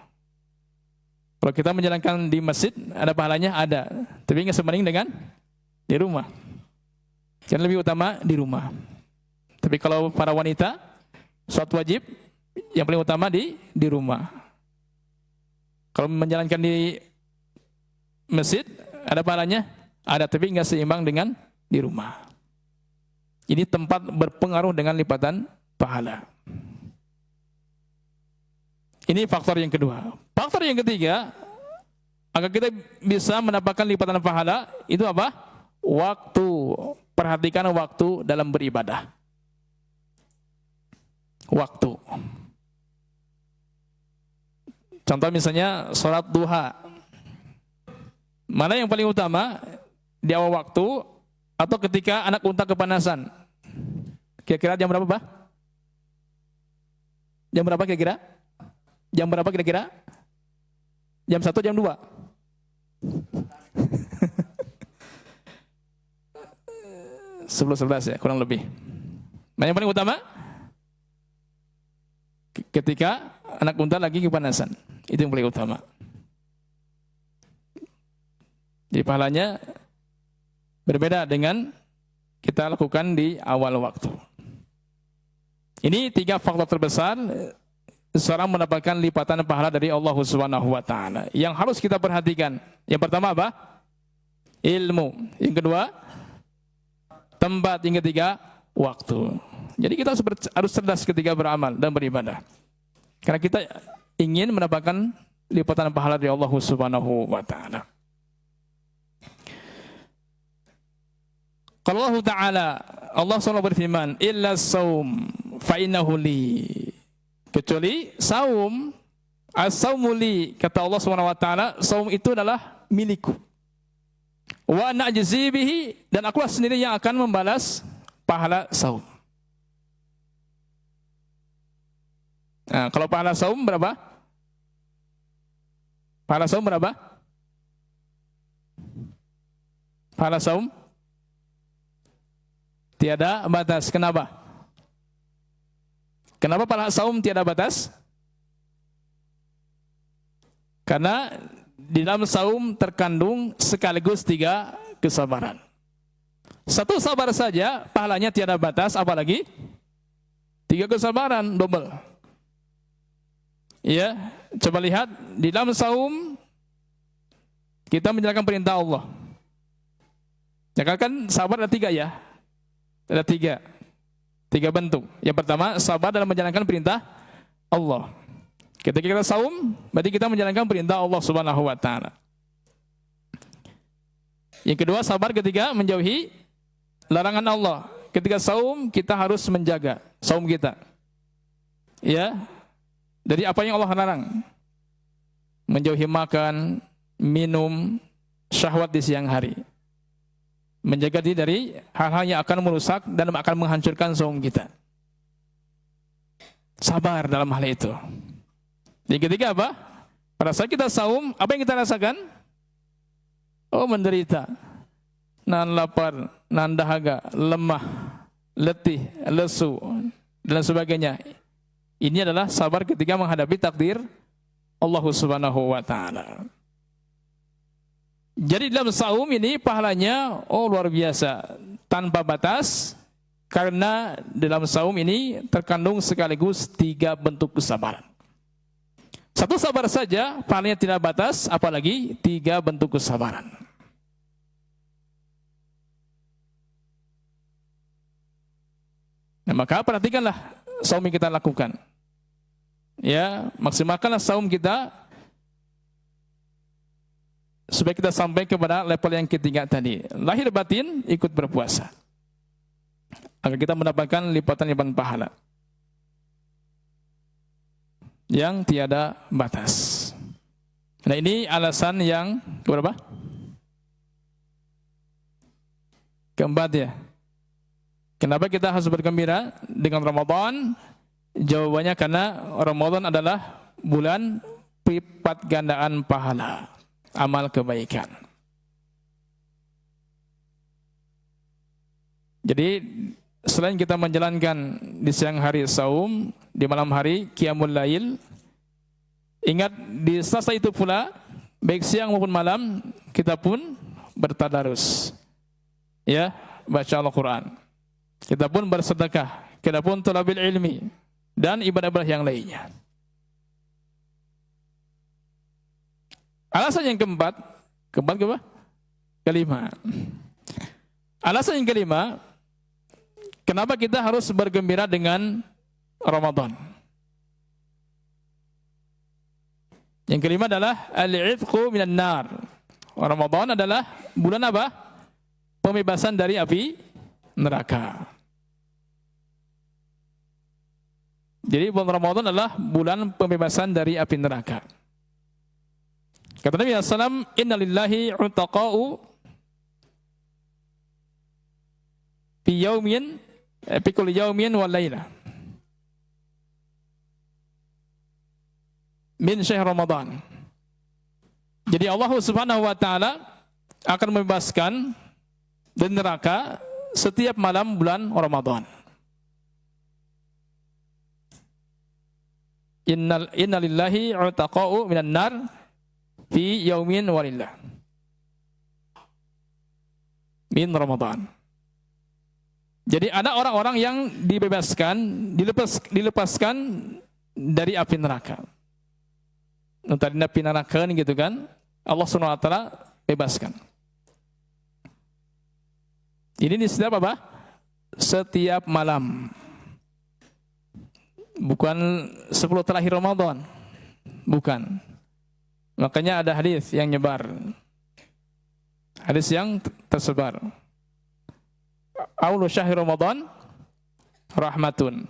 Kalau kita menjalankan di masjid, ada pahalanya? Ada. Tapi nggak sebanding dengan di rumah. Yang lebih utama di rumah. Tapi kalau para wanita, salat wajib yang paling utama di rumah. Kalau menjalankan di masjid, ada pahalanya? Ada, tapi nggak seimbang dengan di rumah. Ini tempat berpengaruh dengan lipatan pahala. Ini faktor yang kedua. Faktor yang ketiga, agar kita bisa mendapatkan lipatan pahala, itu apa? Waktu. Perhatikan waktu dalam beribadah. Waktu. Contoh misalnya sholat duha. Mana yang paling utama? Di awal waktu atau ketika anak unta kepanasan? Kira-kira jam berapa, Bah? Jam berapa kira-kira? Jam berapa kira-kira? Jam 1, jam 2? Sebelum 11 ya, kurang lebih. Nah, yang paling utama ketika anak unta lagi kepanasan. Itu yang paling utama. Jadi pahalanya berbeda dengan kita lakukan di awal waktu. Ini 3 faktor terbesar seorang mendapatkan lipatan pahala dari Allah Subhanahu wa taala. Yang harus kita perhatikan. Yang pertama apa? Ilmu. Yang kedua, tempat. Yang ketiga, waktu. Jadi kita harus cerdas ketika beramal dan beribadah. Karena kita ingin mendapatkan lipatan pahala dari Allah Subhanahu wa taala. Kalau Allah Ta'ala, Allah SWT berfirman, illa saum fa innahu li. Kecuali saum, as-saumu li, kata Allah SWT, saum itu adalah milikku. Wa ana ajzi bihi, dan akulah sendiri yang akan membalas pahala saum. Nah, kalau pahala saum berapa? Pahala saum berapa? Pahala saum tiada batas. Kenapa? Kenapa pahala saum tiada batas? Karena di dalam saum terkandung sekaligus 3 kesabaran. Satu sabar saja pahalanya tiada batas, apalagi 3 kesabaran, double. Ya, coba lihat di dalam saum kita menjalankan perintah Allah. Ya kan sabar ada 3 ya. Ada 3 bentuk. Yang pertama, sabar dalam menjalankan perintah Allah. Ketika kita saum, berarti kita menjalankan perintah Allah Subhanahu wa taala. Yang kedua, sabar ketika menjauhi larangan Allah. Ketika saum, kita harus menjaga saum kita. Ya. Dari apa yang Allah larang. Menjauhi makan, minum, syahwat di siang hari. Menjaga diri dari hal-hal yang akan merusak dan akan menghancurkan saum kita. Sabar dalam hal itu. Yang ketiga apa? Pada saat kita saum, apa yang kita rasakan? Oh, menderita. Nahan lapar, nahan dahaga, lemah, letih, lesu, dan sebagainya. Ini adalah sabar ketika menghadapi takdir Allah Subhanahu wa taala. Jadi dalam saum ini pahalanya luar biasa, tanpa batas, karena dalam saum ini terkandung sekaligus 3 bentuk kesabaran. Satu sabar saja pahalanya tidak batas, apalagi 3 bentuk kesabaran. Nah, maka perhatikanlah saum yang kita lakukan. Ya, maksimalkanlah saum kita supaya kita sampai kepada level yang ketiga tadi. Lahir batin ikut berpuasa, agar kita mendapatkan lipatan pahala yang tiada batas. Nah, ini alasan yang keberapa? Keempat ya. Kenapa kita harus bergembira dengan Ramadan? Jawabannya karena Ramadan adalah bulan lipat gandaan pahala amal kebaikan. Jadi selain kita menjalankan di siang hari saum, di malam hari qiyamul lail, ingat di selasa itu pula, baik siang maupun malam, kita pun bertadarus. Ya, baca Al-Quran. Kita pun bersedekah, kita pun thalabil ilmi, dan ibadah-ibadah yang lainnya. Alasan yang keempat kelima. Alasan yang kelima, kenapa kita harus bergembira dengan Ramadan? Yang kelima adalah al-'itqu minan nar. Ramadan adalah bulan apa? Pembebasan dari api neraka. Jadi bulan Ramadan adalah bulan pembebasan dari api neraka. Kata Nabi SAW, inna lillahi utaqa'u fi kulli yaumin wal laylah min syahr Ramadan. Jadi Allah Subhanahu wa taala akan membebaskan dari neraka setiap malam bulan Ramadan. Inna lillahi utaqa'u minan nar fi yaumin walillah min Ramadan. Jadi ada orang-orang yang dilepaskan dari api neraka. Tadi api neraka gitu kan, Allah Subhanahu wa taala bebaskan. Ini di setiap apa? Setiap malam. Bukan 10 terakhir Ramadan. Bukan. Makanya ada hadis yang nyebar. Hadis yang tersebar. awwalu syahri Ramadan rahmatun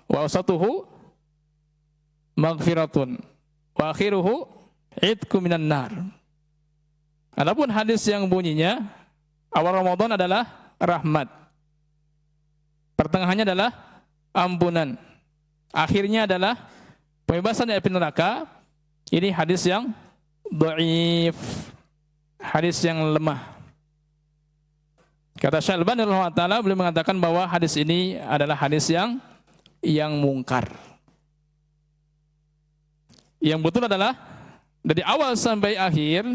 wa awsatuhu maghfiratun wa akhiruhu idku minan nar. Adapun hadis yang bunyinya awal Ramadan adalah rahmat, pertengahannya adalah ampunan, akhirnya adalah pembebasan dari api neraka. Ini hadis yang dhaif, hadis yang lemah. Kata Syalbani rahimahullah taala, beliau mengatakan bahwa hadis ini adalah hadis yang mungkar. Yang betul adalah dari awal sampai akhir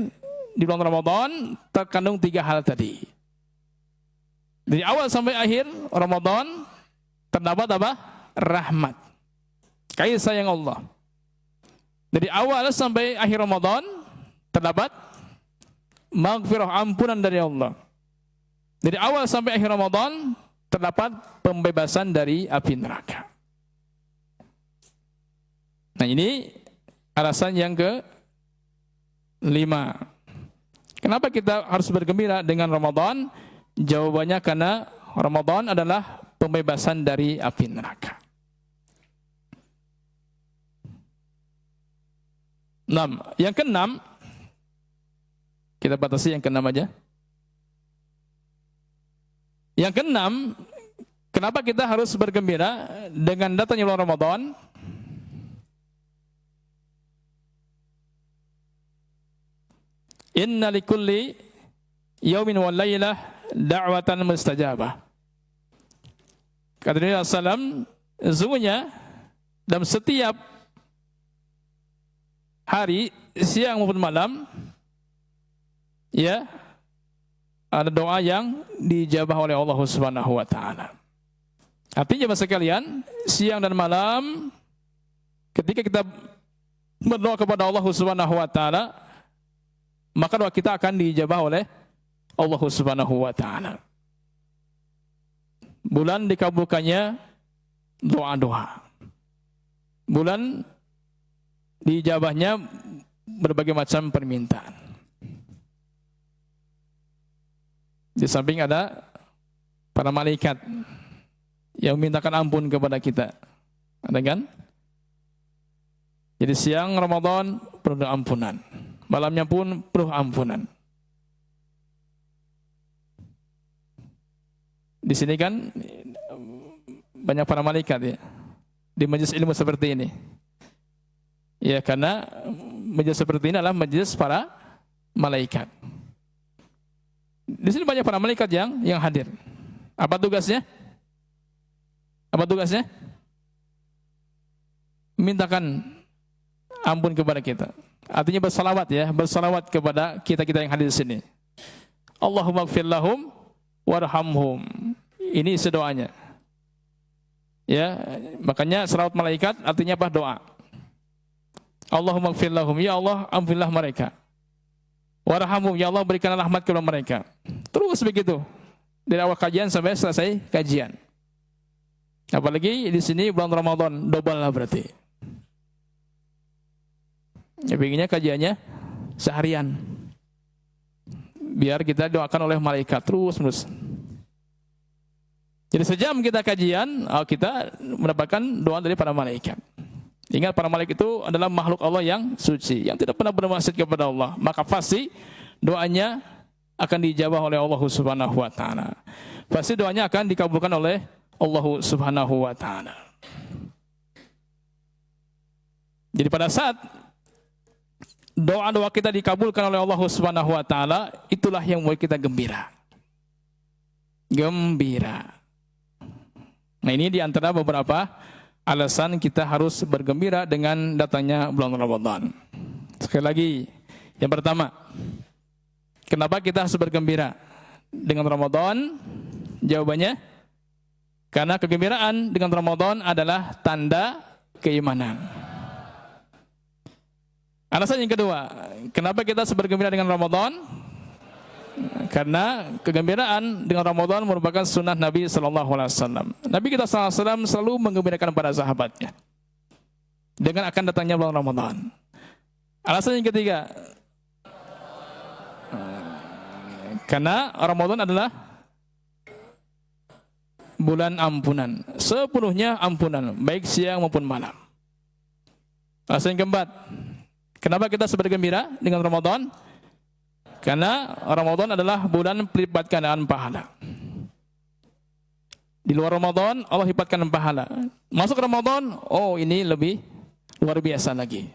di bulan Ramadan terkandung 3 hal tadi. Dari awal sampai akhir Ramadan terdapat apa? Rahmat, kasih sayang Allah. Dari awal sampai akhir Ramadan terdapat maghfirah, ampunan dari Allah. Dari awal sampai akhir Ramadan terdapat pembebasan dari api neraka. Nah, ini alasan yang ke-5. Kenapa kita harus bergembira dengan Ramadan? Jawabannya karena Ramadan adalah pembebasan dari api neraka. 6. Yang ke-6, kita batasi yang ke-6 aja. Yang ke-6, kenapa kita harus bergembira dengan datangnya bulan Ramadan? Inna likulli yaumin wal lailah da'watan mustajabah. Kata Nabi SAW, sesungguhnya dalam setiap hari, siang maupun malam, ya, ada doa yang dijabah oleh Allah Subhanahu wa taala. Artinya Bapak sekalian, siang dan malam ketika kita berdoa kepada Allah Subhanahu wa taala, maka doa kita akan dijabah oleh Allah Subhanahu wa taala. Bulan dikabulkannya doa-doa. Bulan dijabahnya berbagai macam permintaan. Di samping ada para malaikat yang memintakan ampun kepada kita. Ada kan? Jadi siang Ramadan perlu ampunan, malamnya pun perlu ampunan. Di sini kan banyak para malaikat ya di majelis ilmu seperti ini. Ya, karena majelis seperti ini adalah majelis para malaikat. Di sini banyak para malaikat yang hadir. Apa tugasnya? Apa tugasnya? Mintakan ampun kepada kita. Artinya bersalawat ya, bersalawat kepada kita-kita yang hadir di sini. Allahumma ighfir lahum warhamhum. Ini isi doanya. Ya, makanya salawat malaikat artinya apa? Doa. Allahumma ighfir lahum, ya Allah ampunilah mereka. Warhamhum, ya Allah berikan rahmat kepada mereka. Terus begitu dari awal kajian sampai selesai kajian. Apalagi di sini bulan Ramadan, double lah berarti. Ya, begini kajiannya seharian. Biar kita doakan oleh malaikat terus. Jadi sejam kita kajian, kita mendapatkan doa dari para malaikat. Ingat, para malaikat itu adalah makhluk Allah yang suci, yang tidak pernah bermaksud kepada Allah. Maka pasti doanya akan dijabah oleh Allah Subhanahu wa taala. Pasti doanya akan dikabulkan oleh Allah Subhanahu wa taala. Jadi pada saat doa-doa kita dikabulkan oleh Allah Subhanahu wa taala, itulah yang membuat kita gembira. Gembira. Nah, ini diantara beberapa alasan kita harus bergembira dengan datangnya bulan Ramadan. Sekali lagi, yang pertama, kenapa kita harus bergembira dengan Ramadan? Jawabannya, karena kegembiraan dengan Ramadan adalah tanda keimanan. Alasan yang kedua, kenapa kita harus bergembira dengan Ramadan? Karena kegembiraan dengan Ramadan merupakan sunnah Nabi SAW. Nabi kita SAW selalu menggembirakan para sahabatnya dengan akan datangnya bulan Ramadan. Alasan yang ketiga, karena Ramadan adalah bulan ampunan, sepenuhnya ampunan, baik siang maupun malam. Yang keempat, kenapa kita bergembira dengan Ramadan? Karena Ramadan adalah bulan pelipat gandaan pahala. Di luar Ramadan, Allah lipatkan pahala. Masuk Ramadan, oh ini lebih luar biasa lagi.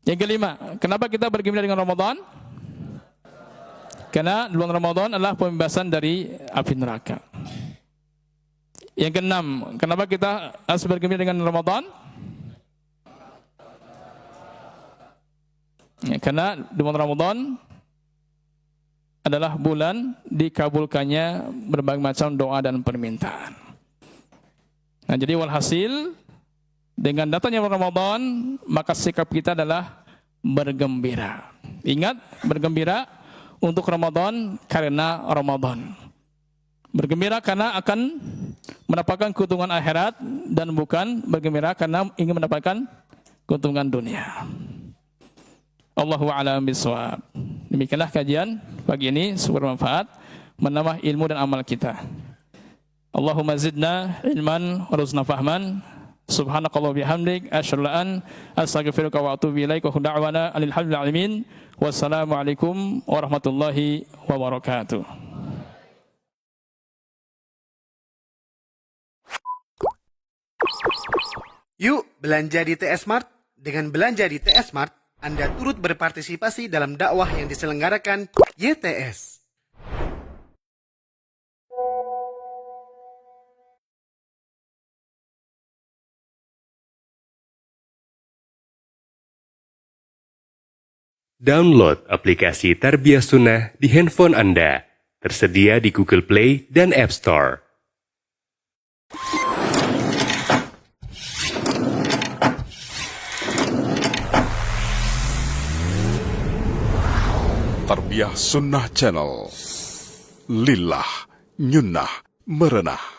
Yang kelima, kenapa kita bergembira dengan Ramadan? Karena bulan Ramadan adalah pembebasan dari api neraka. Yang keenam, kenapa kita harus bergembira dengan Ramadan? Karena di bulan Ramadan adalah bulan dikabulkannya berbagai macam doa dan permintaan. Nah, jadi walhasil dengan datangnya bulan Ramadan, maka sikap kita adalah bergembira. Ingat, bergembira untuk Ramadan karena Ramadan. Bergembira karena akan mendapatkan keuntungan akhirat dan bukan bergembira karena ingin mendapatkan keuntungan dunia. Allahu a'lam bishawab. Demikianlah kajian pagi ini, semoga bermanfaat, menambah ilmu dan amal kita. Allahumma zidna ilman warzuqna fahman. Subhanakallah bihamdik asyhadu an astaghfiruka wa atubu ilaik wa da'wana alhamdulillahi alamin. Wassalamualaikum warahmatullahi wabarakatuh. Yuk belanja di TS Mart. Dengan belanja di TS Mart, Anda turut berpartisipasi dalam dakwah yang diselenggarakan YTS. Download aplikasi Tarbiyah Sunnah di handphone Anda. Tersedia di Google Play dan App Store. Tarbiyah Sunnah Channel. Lillah, nyunnah, merenah.